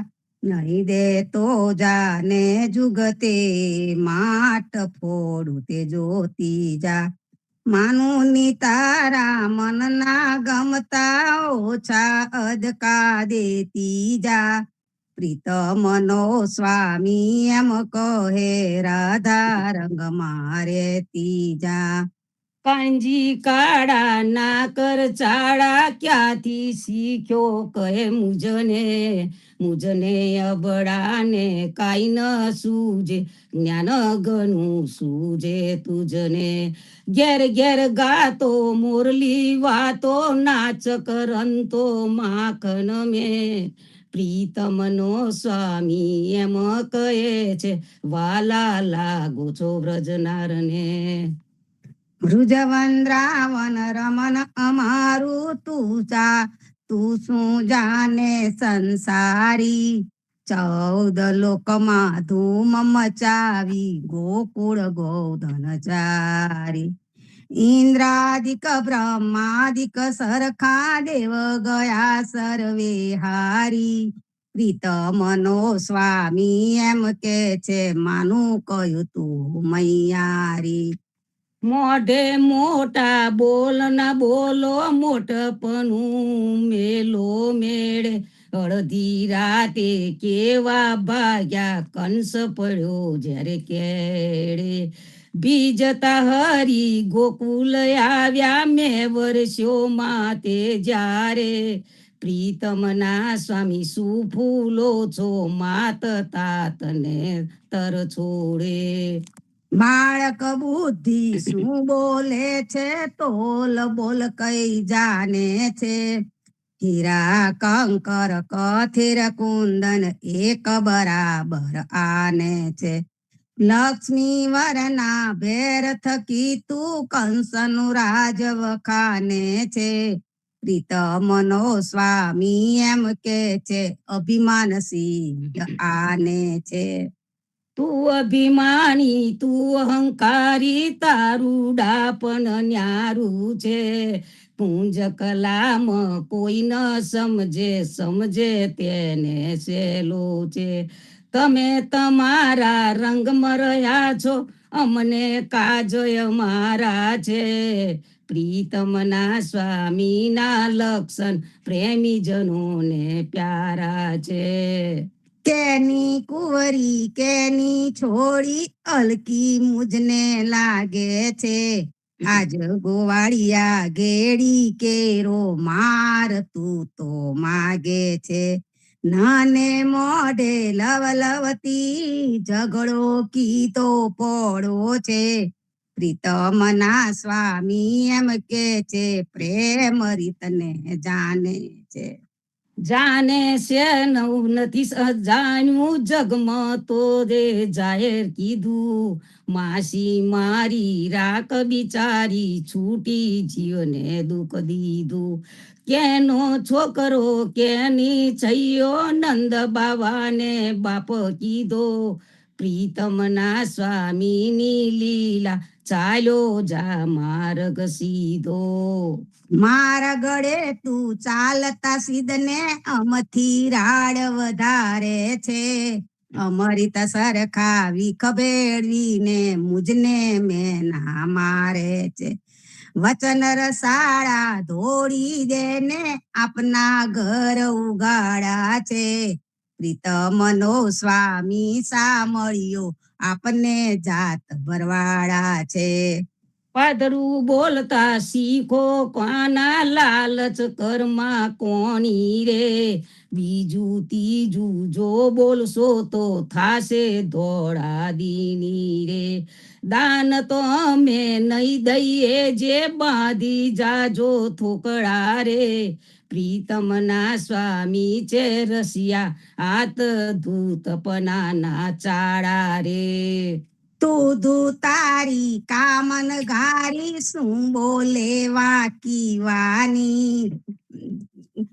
નહીં દે તો જાને જુગતે માટ ફોડું તે જોતી જા માનું ની તારા મનના ગમતા ઓછા અદકા દેતી જા પ્રીતમનો સ્વામી એમ કહે રાધા રંગ મારે તીજા કાંજી કાળા ના કર ચાળા ક્યાંથી શીખ્યો કહે મુજને અબડાને કાઈ ન સૂજે જ્ઞાન ગનું સૂજે તુજને ઘેર ઘેર ગાતો મોરલી વાતો નાચ કરંતો માખન મેં પ્રીતમનો સ્વામી એમ કહે છે વાલા લાગો છો વ્રજનારને. વૃજવંદ્રાવન રમન અમારું તું શું જાને સંસારી 14 લોકમાં ધૂમ મચાવી ગોકુળ ગોધન ચારી ઇન્દ્રાદિક બ્રહ્માદિક સરખા દેવ ગયા સર્વે હારી પ્રીતમનો સ્વામી એમ કે છે માનું કયું તું મૈયારી મોઢે મોટા બોલ ના બોલો મોટપણું મેલો મેળે અડધી રાતે કેવા ભાગ્યા કંસ પડ્યો જ્યારે કેળે બીજતા હરી ગોકુલ આવ્યા મેં વર્ષોમાં તે જ્યારે પ્રીતમના સ્વામી શું ફૂલો છો માત તાતને તર છોડે બાળક બુદ્ધિ શું બોલે છે તોલ બોલ કઈ જાને છે હીરા કંકર કથિર કુંદન એક બરાબર આને છે લક્ષ્મી વરના ભેર થકી તું કંસનું રાજ વખાને છે પ્રીતમનો સ્વામી એમ કે છે અભિમાન સિંહ આને છે તું અભિમાની તું અહંકારી તારું ડાપણ ન્યારું છે પૂંજ કલામ કોઈ ન સમજે તેને સેલો છે તમે તમારા રંગમાં રહ્યા છો અમને કાજય મારા છે પ્રીતમના સ્વામીના લક્ષણ પ્રેમી જનોને પ્યારા છે કેની કુંવરી કેની છોડી અલકી મુજને લાગે છે આજ ગોવાળિયા ઘેડી કેરો માર તું તો માગે છે નાને મોઢે લવલવતી ઝઘડો કીધો પડો છે પ્રીતમના સ્વામી એમ કે છે પ્રેમ રીતને જાણે છે જાને છે નવું નથી જાણ્યું જગમાં તો રે જાહેર કીધું માસી મારી રાખ બિચારી છૂટી જીવને દુઃખ દીધું કેનો છોકરો કેની છૈયો નંદ બાવાને બાપ કીધો પ્રીતમના સ્વામીની લીલા ચાલ્યો જા માર્ગ સીધો મારા ગળે તું ચાલતા સિદ્ધને અમથી રાડ વધારે છે અમૃત સરખા વિખ ભેળવીને મુજને મેના મારે છે વચન રસાળા ધોળી દેને આપના ઘર ઉગાડા છે પ્રીતમનો સ્વામી સામળ્યો આપને જાત ભરવાડા છે પાદરું બોલતા શીખો કોના લાલચ કર્મા કોની રે બીજું ત્રીજું જો બોલશો તો થાશે ધોળા દીની રે દાન તો અમે નહીં દઈએ જે બાંધી જાજો થોકડા રે પ્રીતમના સ્વામી છે રસિયા હાથ ધૂતપના ચાળા રે તું તારી કામન ઘારી શું બોલે વાકી વાની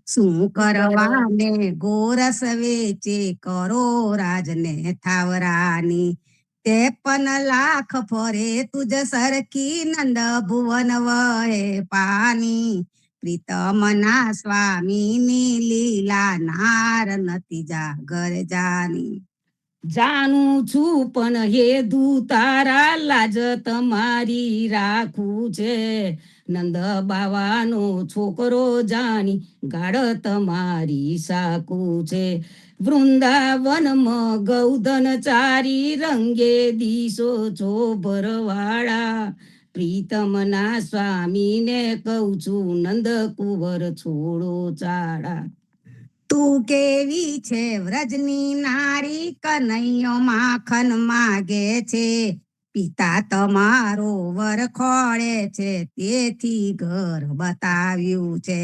શું કરવાને ગોરસ વેચે કરો રાજને થાવરાની 53 લાખ ફરે તુજ સરખી નંદ ભુવન વહે પાની પ્રીતમના સ્વામીની લીલા નાર નથી જાગર જાની જાણું છું પણ હેદુ તારા લાજ તમારી રાખું છે નંદ બાવાનો છોકરો જાણી ગાઢ તમારી સાકું છે વૃંદાવનમાં ગૌધન ચારી રંગે દીશો છો ભરવાળા પ્રીતમના સ્વામીને કહું છું નંદ કુંવર છોડો ચાળા તું કેવી છે વ્રજની નારી કનૈયો માખન માગે છે પિતા તમારો વર ખોળે છે તેથી ઘર બતાવ્યું છે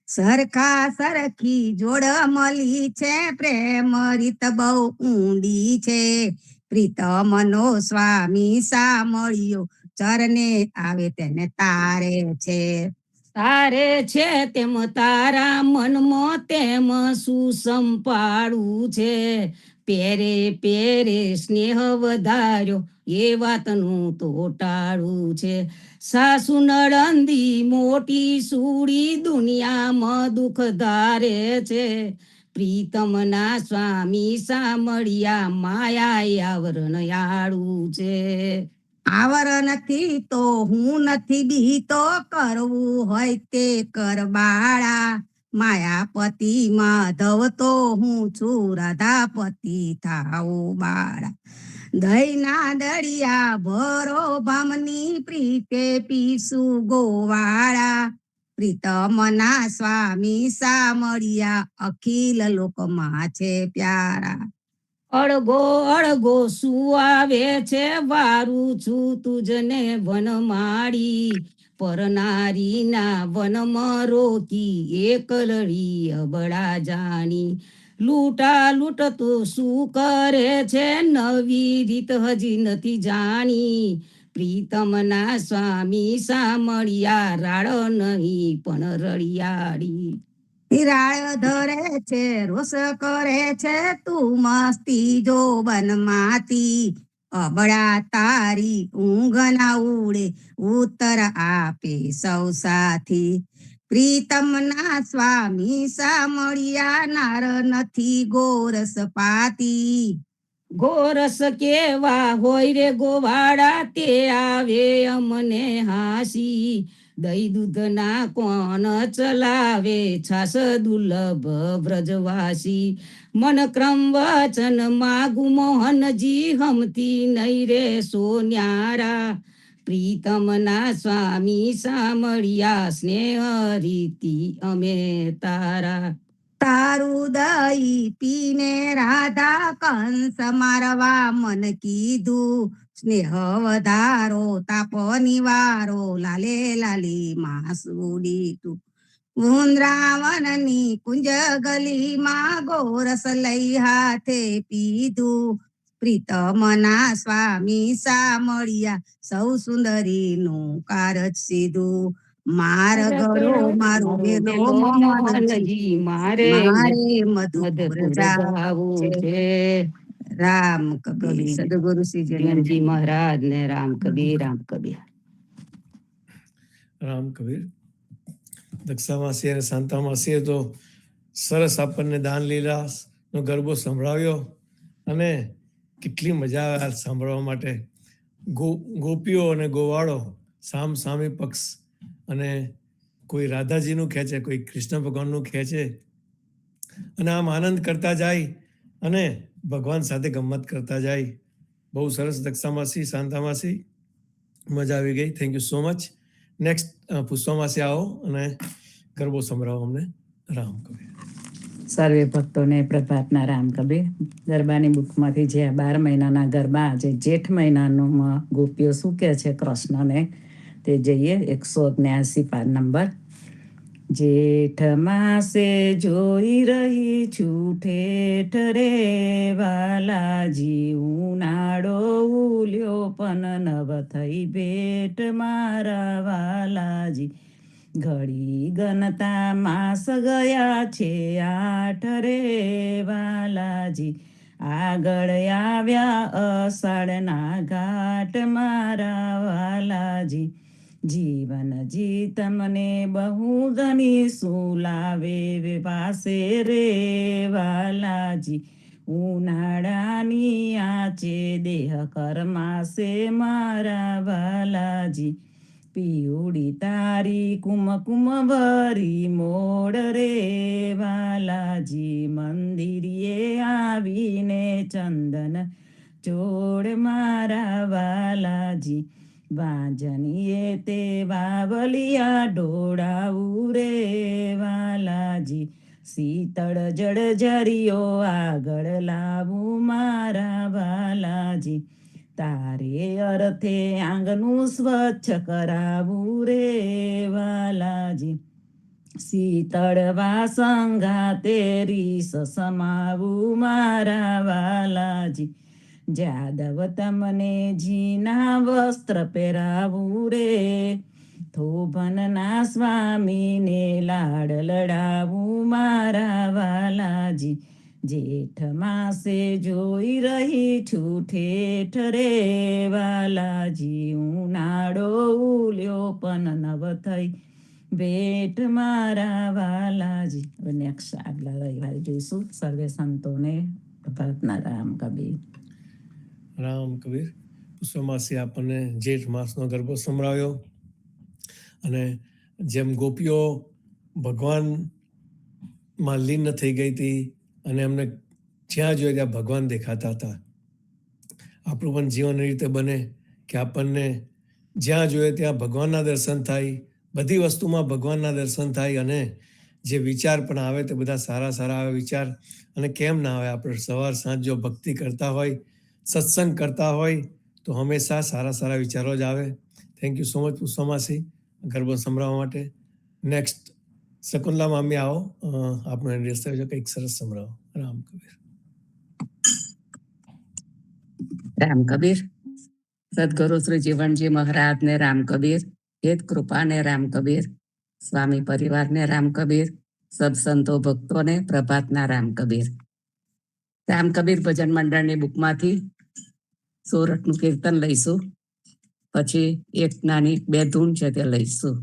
સરખા સરખી જોડ મળી છે પ્રેમ રીત બહુ ઊંડી છે પ્રીતમનો સ્વામી સામળ્યો ચરને આવે તેને તારે છે તારે છે તેમ તારા મનમાં તેમ સુસંપાળું છે પેરે પેરે સ્નેહ વધાર્યો એ વાતનું તો ટાળું છે સાસુ નળંદી મોટી સુડી દુનિયામાં દુઃખ ધારે છે પ્રીતમના સ્વામી સામળિયા માયા આવરણ આળું છે આવર નથી તો હું નથી બીતો કરવું હોય તે કર બાળા માયાપતિ માધવ તો હું છું રાધાપતિ થાઓ બાળા દહીંના દળિયા ભરો ભામની પ્રીતે પીસું ગોવાળા પ્રીતમના સ્વામી સામળિયા અખિલ લોકમાં છે પ્યારા અળગો અળગો સુઆવે છે વારું છું તુજને વનમાળી પરનારીના વનમાં રોકી એકલડી અબળા જાણી લૂંટા લૂંટ તો શું કરે છે નવી રીત હજી નથી જાણી પ્રીતમના સ્વામી સામળિયા રાળ નહીં પણ રળિયાળી હિરાળ ધરે છે રોષ કરે છે તું મસ્તી જો બનમાતી અબળા તારી ઊંઘ ના ઉડે ઉત્તર આપે સૌ સાથી પ્રીતમના સ્વામી સામળિયા નાર નથી ગોરસ પાતી ગોરસ કેવા હોય રે ગોવાળા તે આવે અમને હાસી દહી દૂધના કોણ ચલાવે છાસ દુર્લભ વ્રજવાસી મન ક્રમ વચન માગુ મોહનજી હમતી નહીં રે સોન્યારા પ્રીતમના સ્વામી સામળિયા સ્નેહ રીતિ અમે તારા તારું દઈ પીને રાધા કંસ મારવા મન કીધું સ્નેહ વધારો તાપ નિવારો લાલે લાલી માસુડી તું વૃંદાવનની કુંજ ગલીમાં ગોરસ લઈ હાથે પીધું પ્રીતમના સ્વામી સામળિયા સૌ સુંદરીનું કારજ સીધું માર ગળો મારો વેલો મોહનજી મારે મધુપુર મધુપુર જાવું જાવું છે છે રામ કબીર કબીર સદગુરુ શ્રી જીવનજી મહારાજ ને રામ કબીર રામ કબીર રામ કબીર દક્ષામાસી અને શાંતામાસીએ તો સરસ આપણને દાન લીલા નો ગરબો સંભળાવ્યો અને કેટલી મજા આવે આ સાંભળવા માટે ગોપીઓ અને ગોવાળો સામ સામે પક્ષ અને કોઈ રાધાજીનું ખેંચે કોઈ કૃષ્ણ ભગવાનનું ખેંચે અને આમ આનંદ કરતા જાય અને ભગવાન સાથે ગમત કરતા જાય બહુ સરસ દક્ષામાસી શાંતામાસી મજા આવી ગઈ thank you so much next પુષ્પામાસી આવો અને ગરબો સંભળાવો અમને રામ કબીર સર્વે ભક્તોને પ્રભાતના રામ કબીર ગરબાની બુકમાંથી જે 12 મહિનાના ગરબા જે જેઠ મહિનાનું ગોપીઓ શું કહે છે કૃષ્ણને તે જઈએ 179 પાર નંબર જેઠ માસે જોઈ રહી છું ઠેઠ રે વાલાજી ઉનાળો ઉલ્યો પણ નવ થઈ ભેટ મારા વાલાજી ઘડી ગણતા માસ ગયા છે 8 રે વાલાજી, આગળ આવ્યા અષાઢના ઘાટ મારા વાલાજી, જીવન જીત મને બહુ ધની સુલાવે પાસે રે વાલાજી, ઉનાળાની આચે દેહ કરમાસે મારા વાલાજી, પીવડી તારી કુમકુમ ભરી મોડ રે વાલાજી, મંદિરે આવીને ચંદન ચોડ મારા વાલાજી, વાંજનીએ તે વાવલિયા ઢોળાવું રે વાલાજી, શીતળ જળ જરિયો આગળ લાવું મારા વાલાજી, તારે અર્થે આંગનું સ્વચ્છ કરાવું રે વાલાજી, શીતળ વાસંગા તેરી સમાવું મારા વાલાજી, જાદવ તમને જીના વસ્ત્ર પહેરાવું રે, થોભનના સ્વામીને લાડ લડાવું મારા વાલાજી, જેઠ માસે જોઈ રહી છું ઠેઠ રે વાલાજી, ઉનાળો ઉલ્યો પણ નવ થઈ ભેટ મારા વાલાજી. હવે નેક્સ્ટ આગલા રવિવારે જોઈશું. સર્વે સંતોને પ્રાર્થના. રામ કબીર. રામ કબીર. પુષ્પમાસી આપણને જેઠ માસનો ગરબો સંભળાવ્યો, અને જેમ ગોપીઓ ભગવાનમાં લીન થઈ ગઈ હતી અને એમને જ્યાં જોઈએ ત્યાં ભગવાન દેખાતા હતા, આપણું પણ જીવન એ રીતે બને કે આપણને જ્યાં જોઈએ ત્યાં ભગવાનના દર્શન થાય, બધી વસ્તુમાં ભગવાનના દર્શન થાય, અને જે વિચાર પણ આવે તે બધા સારા સારા આવે વિચાર. અને કેમ ના આવે, આપણે સવાર સાંજ જો ભક્તિ કરતા હોય, સત્સંગ કરતા હોય તો હંમેશા સારા સારા વિચારો જ આવે. થેન્ક યુ સો મચ પુષ્પમાસી ગરબો સંભળાવવા માટે. નેક્સ્ટ શકુંતલા મામી આવો, આપણો એડ્રેસ થયો છે, કંઈક સરસ સંભળાવો. રામ કબીર. રામ કબીર. સદગુરુ શ્રી જીવનજી મહારાજ ને રામ કબીર, હેત કૃપા ને રામ કબીર, સ્વામી પરિવાર ને રામ કબીર, સબ સંતો ભક્તોને પ્રભાતના રામ કબીર. રામ કબીર ભજન મંડળની બુકમાંથી સોરઠનું કીર્તન લઈશું, પછી એક નાની 2 ધૂન છે તે લઈશું.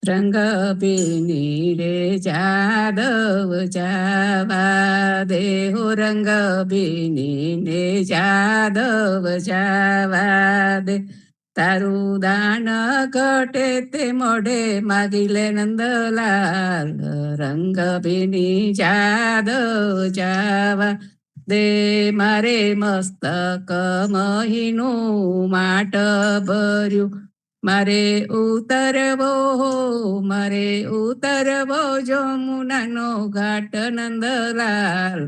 રંગ ભીની રે જાદવ જાવા દે હો, રંગ ભીની ને જાદવ જાવા દે, તારું દાન ઘટે તે મોઢે માગી લે નંદલાલ, રંગ ભીની જાદવ જાવા દે, મારે મસ્તક મહીનું માટ ભર્યું, મારે ઉતરવો જમુનાનો ઘાટ નંદલાલ,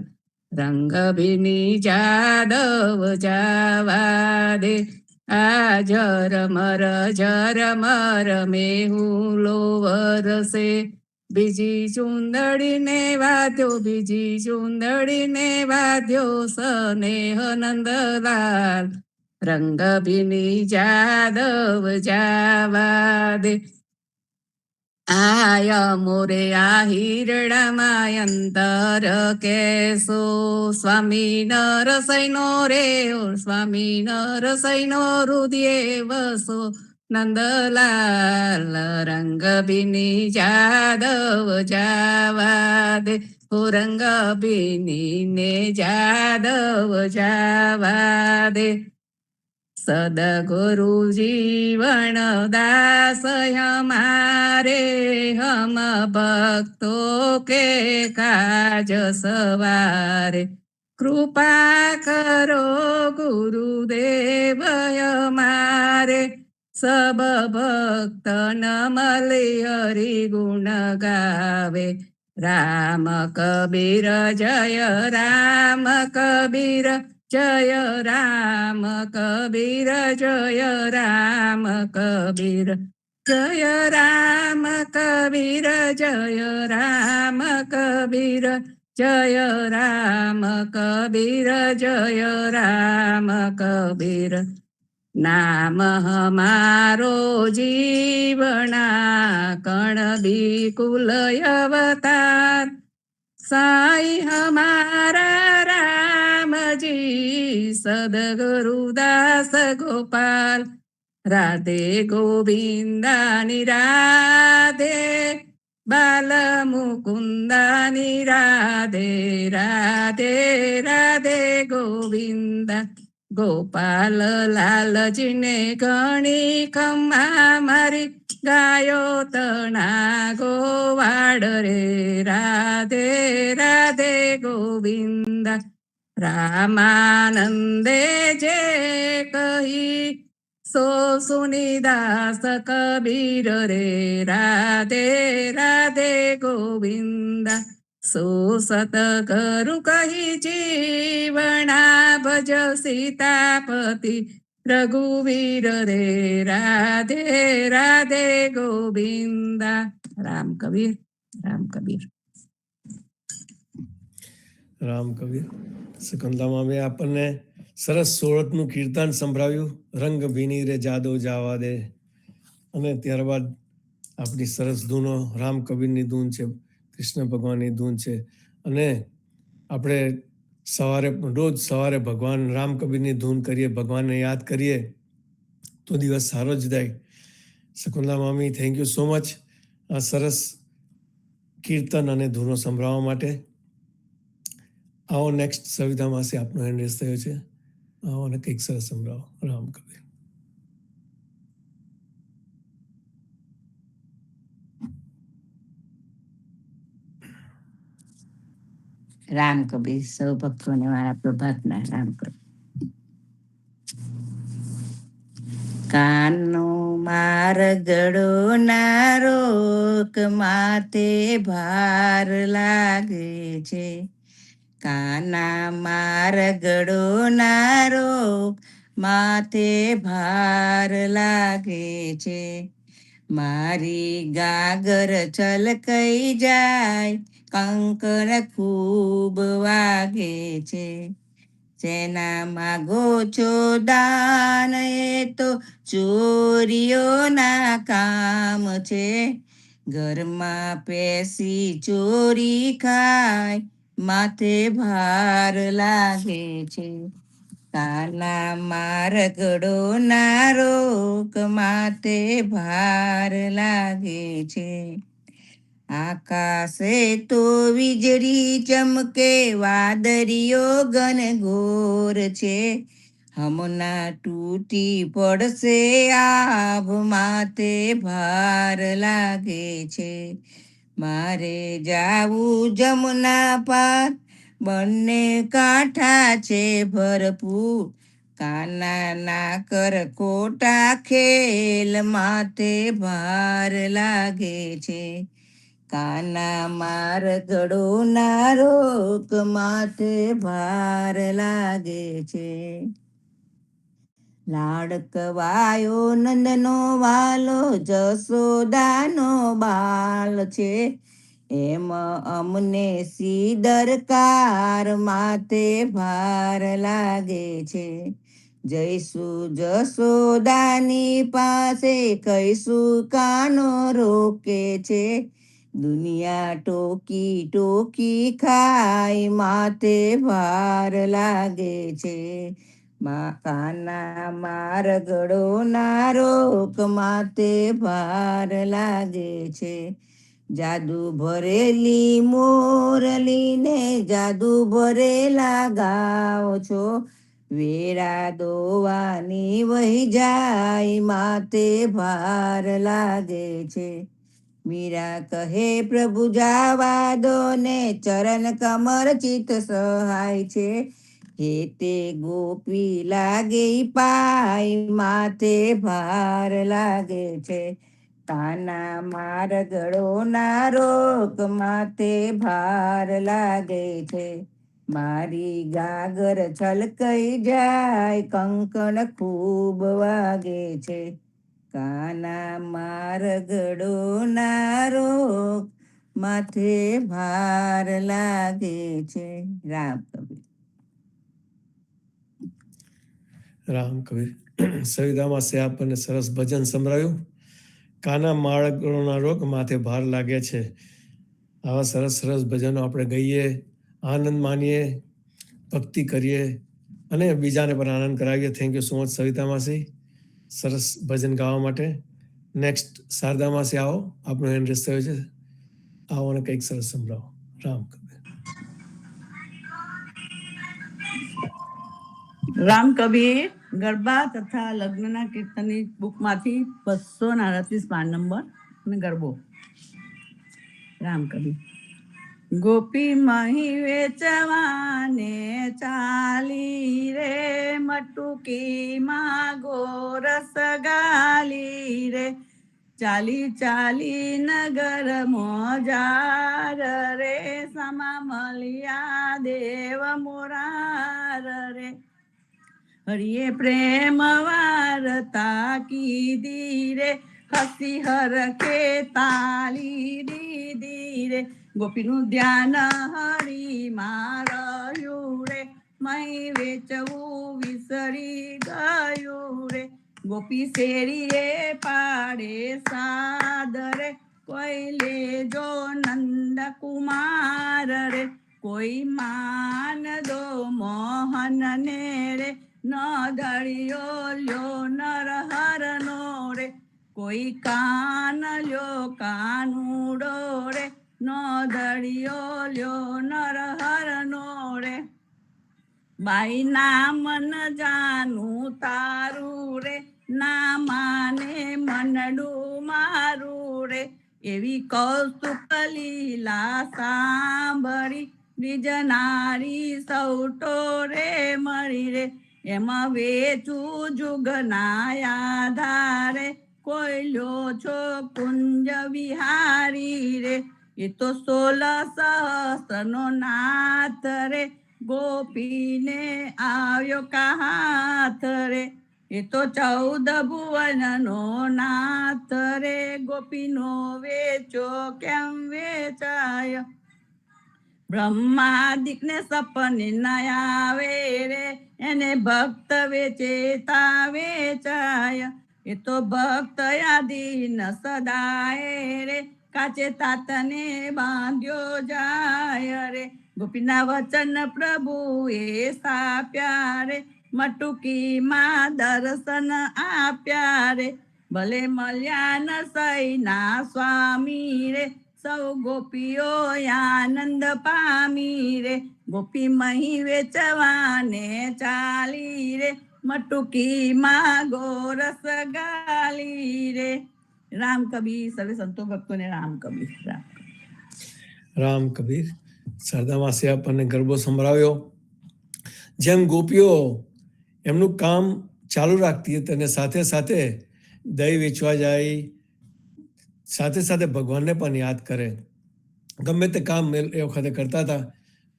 રંગ ભીની જાદવ જાવા દે, આ ઝરમર મેહુલો વરસે, બીજી ચુંદડીને વાદ્યો સ્નેહ નંદલાલ, રંગ ભીની જાદવ જાવા દે, આય મોરે આ હિરડામાં અંતર કેસો, સ્વામી નરસૈનો રે સ્વામી નરસૈનો હૃદય વસો નંદલાલ, રંગ ભીની જાદવ જાવા દે, રંગ ભીની ને જાદવ જાવા દે, સદગુરુ જીવન દાસ હમારે, હમ ભક્તો કે કાજ સવારે, કૃપા કરો ગુરુદેવ હમારે, સબ ભક્ત મલી હરિ ગુણ ગાવે, રામ કબીર જય રામ કબીર જય રામ કબીર જય રામ કબીર, જય રામ કબીર જય રામ કબીર, જય રામ કબીર જય રામ કબીર. નામ હમારો જીવના કણ બિકુલ અવતાર સાઈ હમારા રામજી સદગુરુદાસ ગોપાલ રાધે ગોવિંદાની રાધે બાલ મુકુંદાની રાધે રાધે રાધે ગોવિંદા ગોપાલ લાલજીને ઘણી ખમ્મા મારી ગાયો તણા ગોવાડ રે રાધે રાધે ગોવિંદા રામાનંદે જે કહી સો સુનિદાસ કબીર રે રાધે રાધે ગોવિંદા સો સતગરુ કહી જીવણા ભજ સીતાપતિ રઘુવીર રે રાધે રાધે ગોવિંદા. રામ કબીર રામ કબીર. રામ કબીર. શકુંતલામાં મેં આપણને સરસ સોળઠનું કીર્તન સંભળાવ્યું, રંગ ભીની રે જાદો જાવા દે, અને ત્યારબાદ આપણી સરસ ધૂનો રામ કબીરની ધૂન છે, કૃષ્ણ ભગવાનની ધૂન છે, અને આપણે રોજ સવારે ભગવાન રામ કબીરની ધૂન કરીએ, ભગવાનને યાદ કરીએ તો દિવસ સારો જ જાય. શકુંતલા મામી, થેન્ક યુ સો મચ આ સરસ કીર્તન અને ધૂનો સંભળાવવા માટે. આવો નેક્સ્ટ સવિતા માસી આપનો હેન્ડ રેસ થયો છે, આવો અને કંઈક સરસ સંભળાવો. રામ કબીર. રામ કબીર. સૌ ભક્તોને મારા પ્રભાતના રામ કબીર. કાનો માર ગળો ના રોક, માથે ભાર લાગે છે. કાના માર ગળો ના રોક, માથે ભાર લાગે છે. મારી ગાગર છલકાઈ જાય, કંકણ ખૂબ વાગે છે. સેના માગો છો દાન, એ તો ચોરીઓના કામ છે. ઘરમાં પેસી ચોરી ખાય, માથે ભાર લાગે છે. કાના માર ગળો ના રોક, માથે ભાર લાગે છે. આકાશે તો વીજળી ચમકે, વાદળીઓ ઘનઘોર છે. હમણાં તૂટી પડશે આભ, માથે ભાર લાગે છે. મારે જાવું જમુના પાર, બંને કાંઠા છે ભરપૂર. કાના ના કર ખોટા ખેલ, માથે ભાર લાગે છે. કાના માર ગળો ના રોક, માથે ભાર લાગે છે. લાડકવાયો નંદનો વાલો, જસોદાનો બાલ છે. એમ અમને સી દરકાર, માથે ભાર લાગે છે. જઈશું જસોદાની પાસે, કહીશું કાનો રોકે છે. દુનિયા ટોકી ટોકી ખાય, માથે ભાર લાગે છે. કાના માર ગળો ના રોક, માથે ભાર લાગે છે. જાદુ ભરેલી મોરલીને, જાદુ ભરેલા ગાઓ છો. વેરા દોવાની વહી જાય, માથે ભાર લાગે છે. મીરા કહે પ્રભુ જાવા દો ને, ચરણ કમર ચિત સહાય છે. હેતે ગોપી લાગે પાય, માથે ભાર લાગે છે. કાના માર ગળો ના રોક, માથે ભાર લાગે છે. મારી ગાગર છલકાઈ જાય, કંકણ ખૂબ વાગે છે. કાના માર ગળો ના રોક, માથે ભાર લાગે છે. રામ કબીર. રામ કબીર. સવિતામાં સે આપણને સરસ ભજન સંભળાવ્યું. કાના માળગોના રોગ માથે ભાર લાગે છે. આવા સરસ સરસ ભજનો આપણે ગઈએ, આનંદ માનીએ, ભક્તિ કરીએ અને બીજાને પણ આનંદ કરાવીએ. Thank you so much Savita માસી, સરસ ભજન ગાવા માટે. નેક્સ્ટ શારદા માસી આવો, આપણો હેન્ડ રેસ થયો છે, આવો અને કંઈક સરસ સંભળાવો. રામ કબીર. રામ કબીર ગરબા તથા લગ્નના કીર્તનની બુકમાંથી 238 પાન નંબર અને ગરબો. રામ કબીર. ગોપી મહી વેચવાને ચાલી રે, મટુકી માં ગોરસ ગાલી રે, ચાલી ચાલી નગર મોજાર રે, સમા મલિયા દેવ મોરાર રે, હરિએ પ્રેમ વાર્તા કીધી રે, હસી હરખે તાલી દીધી રે, ગોપીનું ધ્યાન હરિમાં રહ્યું રે, મહી વેચવું વિસરી ગયું રે, ગોપી શેરીએ પાડે સાદરે, કોઈ લેજો નંદ કુમાર રે, કોઈ માન દો મોહન ને રે, ન ધળિયો લ્યો નરહર નો રે, કોઈ કાન લ્યો કાનુડો રે, ન ધળિયો લ્યો નરહર નો રે, બાઈ નામ ન જાનું તારું રે, ના માને મનડું મારું રે, એવી કૌસ્તુક લીલા સાંભળી, બીજનારી સૌટો રે મળી રે, એમાં વેચું જુગના આધારે, કોઈ લ્યો છો કુંજ વિહારી રે, એ તો 16 સહસ્રનો નાથ રે, ગોપીને આવ્યો કાહાથ રે, એ તો 14 ભુવનનો નાથ રે, ગોપીનો વેચો કેમ વેચાય, બ્રહ્માદિકને સપને ન આવે રે, એને ભક્ત વેચેતા વેચાય, એ તો ભક્ત આધીન સદાય રે, કાચે તાતને બાંધ્યો જાય રે, ગોપીના વચન પ્રભુએ સ્થાપ્યા રે, મટુકીમાં દર્શન આપ્યા રે, ભલે મળ્યા ન સૈના સ્વામી રે, સૌ ગોપીઓ આનંદ પામી રે, ગોપી મહી વેચવાને ચાલી રે, મટુકીમાં ગોરસ ગાલી રે. રામ કબીર. સર્વે સંતો ભક્તોને રામ કબીર. રામ કબીર. શારદા માસી આપણને ગરબો સંભળાવ્યો. જેમ ગોપીઓ એમનું કામ ચાલુ રાખતી હતી અને સાથે સાથે દહીં વેચવા જાય, સાથે સાથે ભગવાનને પણ યાદ કરે. ગમે તે કામ એ વખતે કરતા હતા,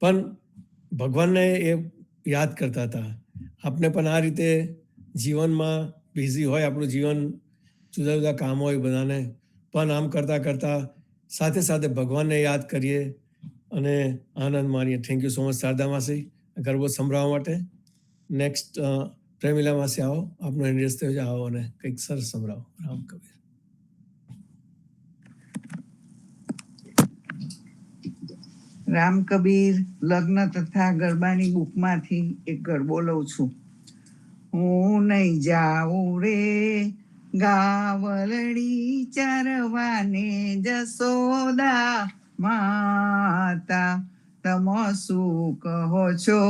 પણ ભગવાનને એ યાદ કરતા હતા. આપણે પણ આ રીતે જીવનમાં બિઝી હોય આપણું જીવન, જુદા જુદા કામ હોય બધાને, પણ આમ કરતા કરતા સાથે સાથે ભગવાનને યાદ કરીએ અને આનંદ માણીએ. Thank you so much Sharda માસી ગરબો સંભળાવવા માટે. નેક્સ્ટ પ્રેમિલા માસી આવો, આપનો ઇન્ટરેસ્ટ થયો છે, આવો અને કંઈક સરસ સંભળાવો. રામ કબીર. રામ કબીર લગ્ન તથા ગરબાની બુકમાંથી એક ગરબો લઉં છું. હું નહીં જાઉં રે ગાવલડી ચરવાને, જસોદા માતા તમે શું કહો છો,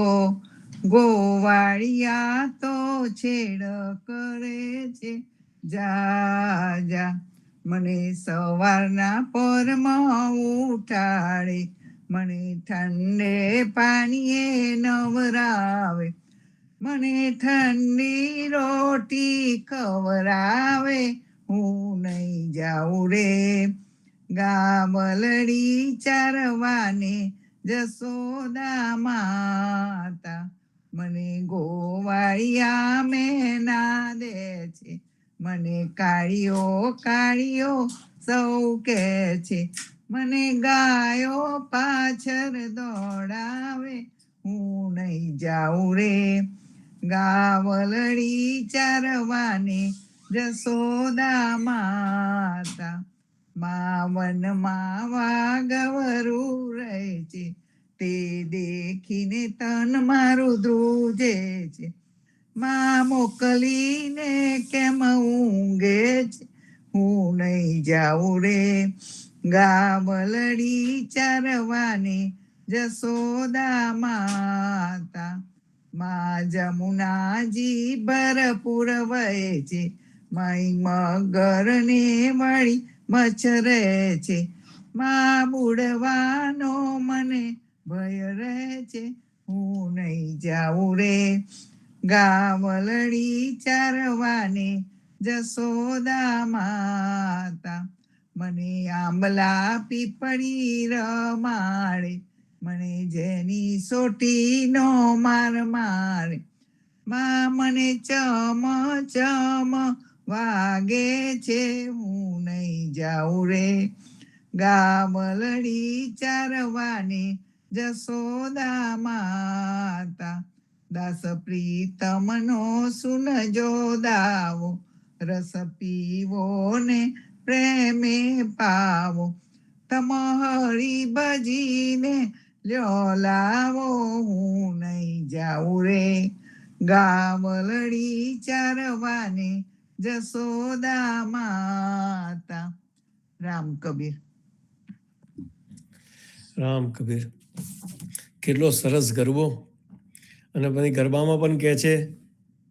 ગોવાળિયા તો છેડ કરે છે, જા જા મને સવારના પરમાં ઉઠાડે, મને ઠંડે પાણીએ નવરાવે, મને ઠંડી રોટી ખવરાવે, હું નહીં જાઉં રે ગાવલડી ચરવાને, જસોદા માતા મને ગોવાળિયા મેના દે છે, મને કાળીઓ કાળીઓ સૌ કે છે, મને ગાયો પાછળ દોડાવે, હું નહીં જાઉં રે ગાવલડી ચારવાને જસોદા માતા માવનમાં વાગવરું રહે છે તે દેખીને તન મારું ધ્રુજે છે માં મોકલીને કેમ ઊંઘે છે હું નહીં જાઉં રે ગાવલડી ચારવાને જસોદા માતા માં જમુનાજી ભરપૂર વહે છે મઈ મગરને વળી મચ્છરે છે માં બુડવાનો મને ભય રહે છે હું નહીં જાઉં રે ગાવલડી ચારવાને જસોદા માતા મને આંબલા પીપળી રમાડે મને જેની સોટીનો માર મારે માં મને ચમ ચમ વાગે છે હું નહીં જાઉં રે ગાવલડી ચારવાને જસોદા માતા દાસ પ્રીતમનો સુનજો દાવો રસ પીવો ને પ્રેમે પાવો તમ હરી ભજીને લ્યો લાવો હું નહીં જાઉં રે ગાવલડી ચારવાને જસોદા માતા. રામ કબીર. રામ કબીર. કેટલો સરસ ગરબો. અને પછી ગરબામાં પણ કહે છે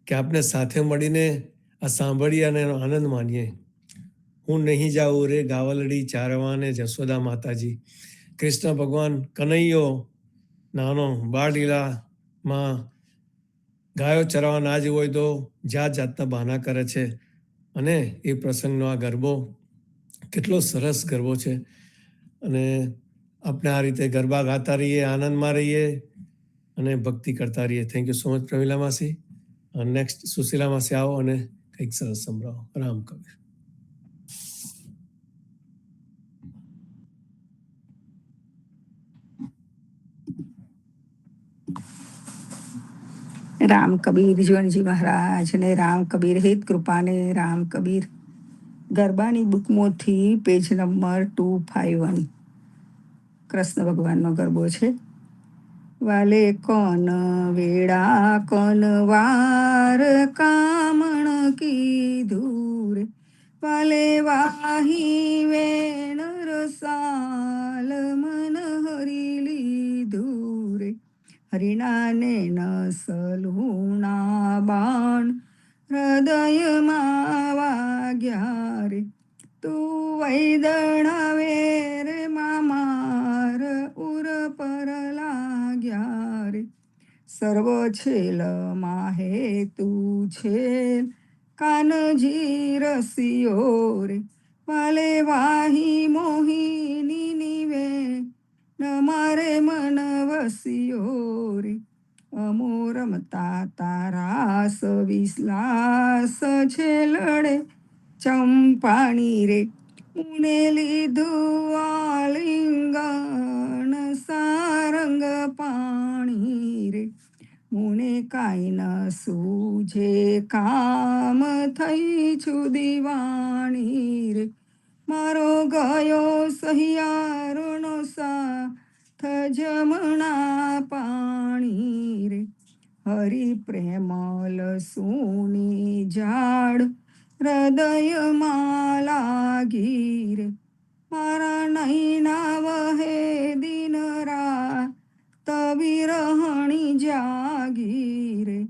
કે આપણે સાથે મળીને આ સાંભળીએ અને એનો આનંદ માનીએ. હું નહીં જાઉં રે ગાવલડી ચારવાને જશોદા માતાજી. કૃષ્ણ ભગવાન કનૈયો નાનો બાળલીલામાં ગાયો ચરાવવા ના જવું હોય તો જાત જાતના બહાના કરે છે. અને એ પ્રસંગનો આ ગરબો કેટલો સરસ ગરબો છે. અને આપણે આ રીતે ગરબા ગાતા રહીએ, આનંદમાં રહીએ અને ભક્તિ કરતા રહીએ. Thank you so much Pramila માસી. નેક્સ્ટ સુશીલા માસી આવો અને કંઈક સરસ સંભળાવો. રામ કબીર. રામ કબીર જીવનજી મહારાજ ને રામ કબીર હિત કૃપાને રામ કબીર. ગરબાની બુકમાંથી પેજ નંબર 251 કૃષ્ણ ભગવાનનો ગરબો છે. વાલે કોન વેળા કોન વાર કામણ કીધું રે વાલે વાહી વેણ રસાલ મન હરી લીધું રે હરિણાને નસલુણા બાણ હૃદયમાં વાગ્યા રે તું વૈદણા વેર મામાર ઉર પર લાગ્યા રે સર્વ છેલ માહે તું છેલ કાનજી રસિયો રે વાલે વાહી મોહિની નિવે મારે મન વસિયો રે અમો રમતા તારા સવિશ્લાસ છેલડે ચંપાણી રે ઉને લીધું આલિંગણ સારંગ પાણી રે મુને કાંઈ ન સૂજે કામ થઈ છું દીવાણી રે મારો ગયો સહિયારોનો સાથ જમણા પાણી રે હરિ પ્રેમલ સુની ઝાડ હૃદયમાં લાગી રે મારા નૈના વહે દિન રાત વિરહણી જાગી રે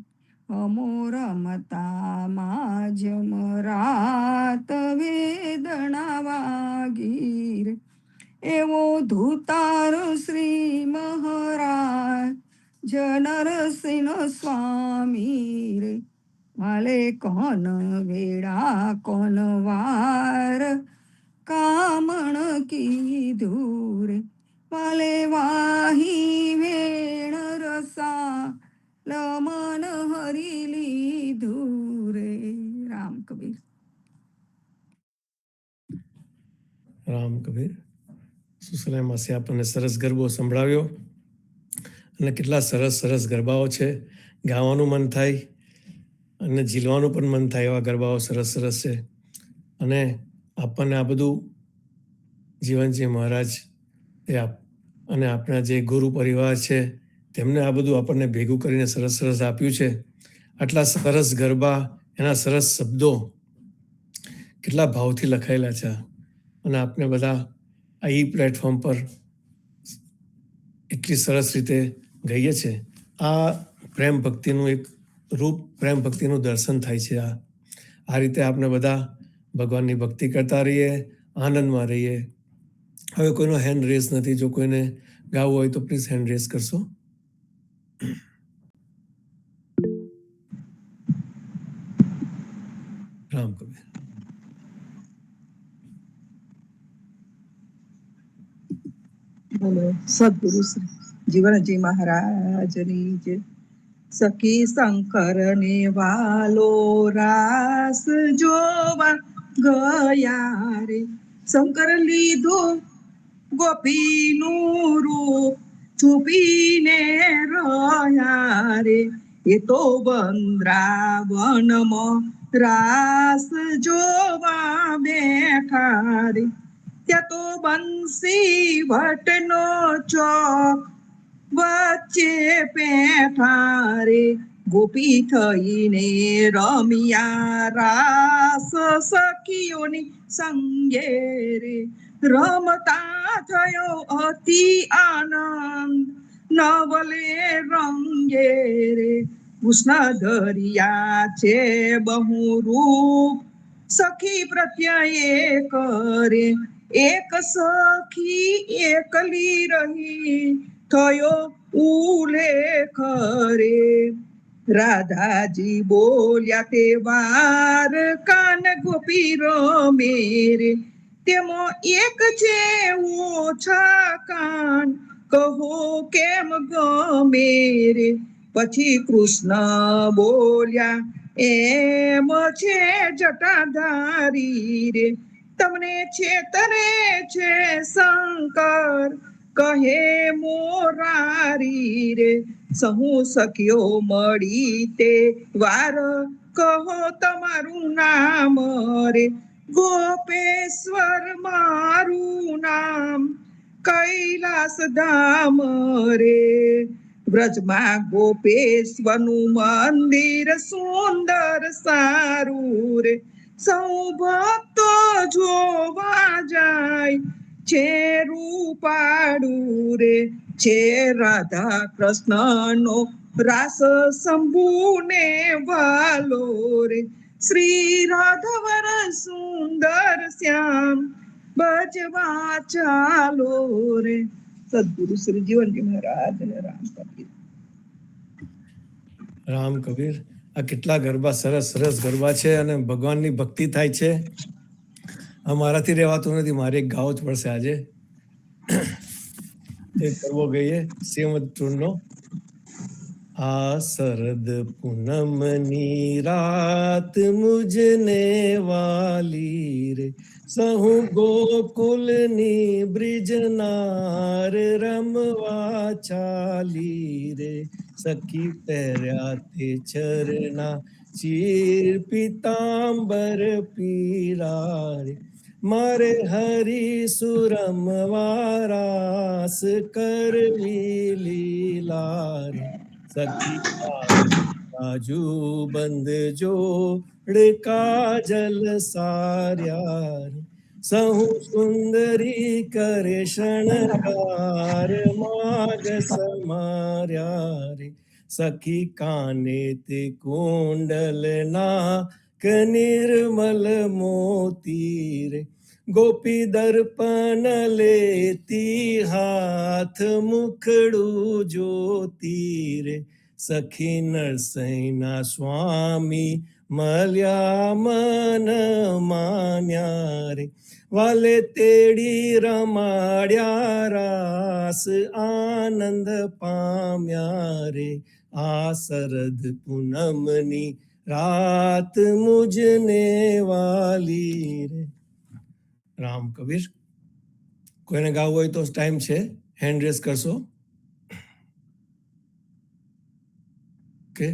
અમો રમતા માં જમ રાત વેદના વાગી રે એવો ધૂતાર શ્રી મહારાજ જનરસિંહ સ્વામી રે વાલે કોન વેળા કોન વાર કામણ કીધું રે વાલે વાહી વેણ રસા લમન હરી લીધું રે. રામ કબીર. રામ કબીર. સુશીલા માસી આપણને સરસ ગરબો સંભળાવ્યો અને કેટલા સરસ સરસ ગરબાઓ છે. ગાવાનું મન થાય. અને ઝીલવાનું પણ મન થાય એવા ગરબાઓ સરસ સરસ છે. અને આપણને આ બધું જીવનજી મહારાજ અને આપણા જે ગુરુ પરિવાર છે તેમને આ બધું આપણને ભેગું કરીને સરસ સરસ આપ્યું છે. આટલા સરસ ગરબા, એના સરસ શબ્દો કેટલા ભાવથી લખાયેલા છે. અને આપણે બધા આ પ્લેટફોર્મ પર એટલી સરસ રીતે ગાઈએ છે. આ પ્રેમ ભક્તિનું એક રૂપ, પ્રેમ ભક્તિનું દર્શન થાય છે. આ રીતે આપણે બધા ભગવાનની ભક્તિ કરતા રહીએ, આનંદમાં રહીએ. હવે કોઈનો હેન્ડ રેઝ નથી. જો કોઈને ગાવું હોય તો પ્લીઝ હેન્ડ રેઝ કરશો. રામ કબીર. બોલો સદગુરુ શ્રી જીવનજી મહારાજની જય. સખી શંકર ને વાલો રાસ જોવા ગયા રે. શંકર લીધો ગોપીનું રૂપ છુપીને રહ્યા રે. એ તો વૃંદાવનમાં રાસ જોવા બેઠા રે. ત્યાં તો બંસી ભટ્ટનો ચોક વચ્ચે પેઠા રે. ગોપી થઈને રમ્યા રાસ સખીઓની સંગે રે. રમતા થયો અતિ આનંદ નવલે રંગે રે. કૃષ્ણ ધરિયા છે બહુ રૂપ સખી પ્રત્યે કરે. એક સખી એકલી રહી થયો ઉલ્લેખ રે. રાધાજી બોલ્યા તે વાર કાન ગોપી રમે રે. તેમાં એક છે ઓછા કાન કહો કેમ ગમે રે. પછી કૃષ્ણ બોલ્યા એમ છે જટાધારી રે. તમને છેતરે છે શંકર કહે મોરારી રે. સહુ સખ્યો મળી તે વાર કહો તમારું નામ રે. ગોપેશ્વર મારું નામ કૈલાસ ધામ રે. વ્રજમાં ગોપેશ્વરનું મંદિર સુંદર સારું રે. સૌ ભક્તો જોવા જાય છે રૂપાળું રે. છે રાધા કૃષ્ણનો રાસ શંભુને વાલો રે. શ્રી રાધવર સુંદર શ્યામ બજવા ચાલો રે. સદગુરુ શ્રી જીવનજી મહારાજ અને રામ કબીર. રામ કબીર. આ કેટલા ગરબા, સરસ સરસ ગરબા છે અને ભગવાનની ભક્તિ થાય છે. આ મારાથી રહેવાતું નથી, મારે એક ગાવો જ પડશે આજે. એક ગરબો ગઈએ શ્રીમદ ટૂરનો. આ શરદ પૂનમની રાત મુજને વાલી રે. સહુ ગોકુલની બ્રિજનાર રમવા ચાલી રે. સખી પહેર્યા તે ચરના ચીર પીતાંબર પીરા રે. મારે હરી સુરમવા રાસ કરવી લીલા રે. સખી બાજુ બંધ જોડ કાજલ સાર્યા રે. સહુ સુંદરી કરે શણગાર માગ સમાર્યા રે. સખી કાને તે કુંડલ નાક નિર્મલ મોતી રે. ગોપી દર્પણ લેતી હાથ મુખડું જોતી રે. સખી નરસૈના સ્વામી મળ્યા મન માન્યા રે. વાલે તેડી રમાડ્યા રાસ આનંદ પામ્યા રે. આ શરદ પૂનમની રાત મુજને વાલી રે. રામ કબીર. કોઈને ગાવું હોય તો ટાઈમ છે, હેન્ડ રેઝ કરશો. ઓકે,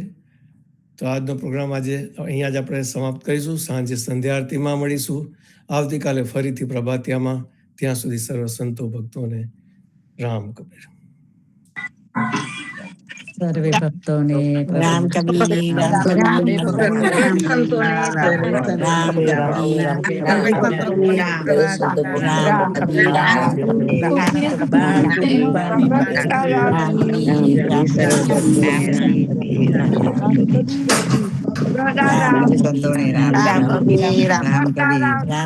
તો આજનો પ્રોગ્રામ આજે અહીંયા જ આપણે સમાપ્ત કરીશું. સાંજે સંધ્યા આરતીમાં મળીશું. આવતીકાલે ફરીથી પ્રભાતિયામાં. ત્યાં સુધી સર્વ સંતો ભક્તોને રામ કબીર. સર્વે ભક્તોને રામ કબીર, રામ કબીર, રામ કબીર, રામ કબીર.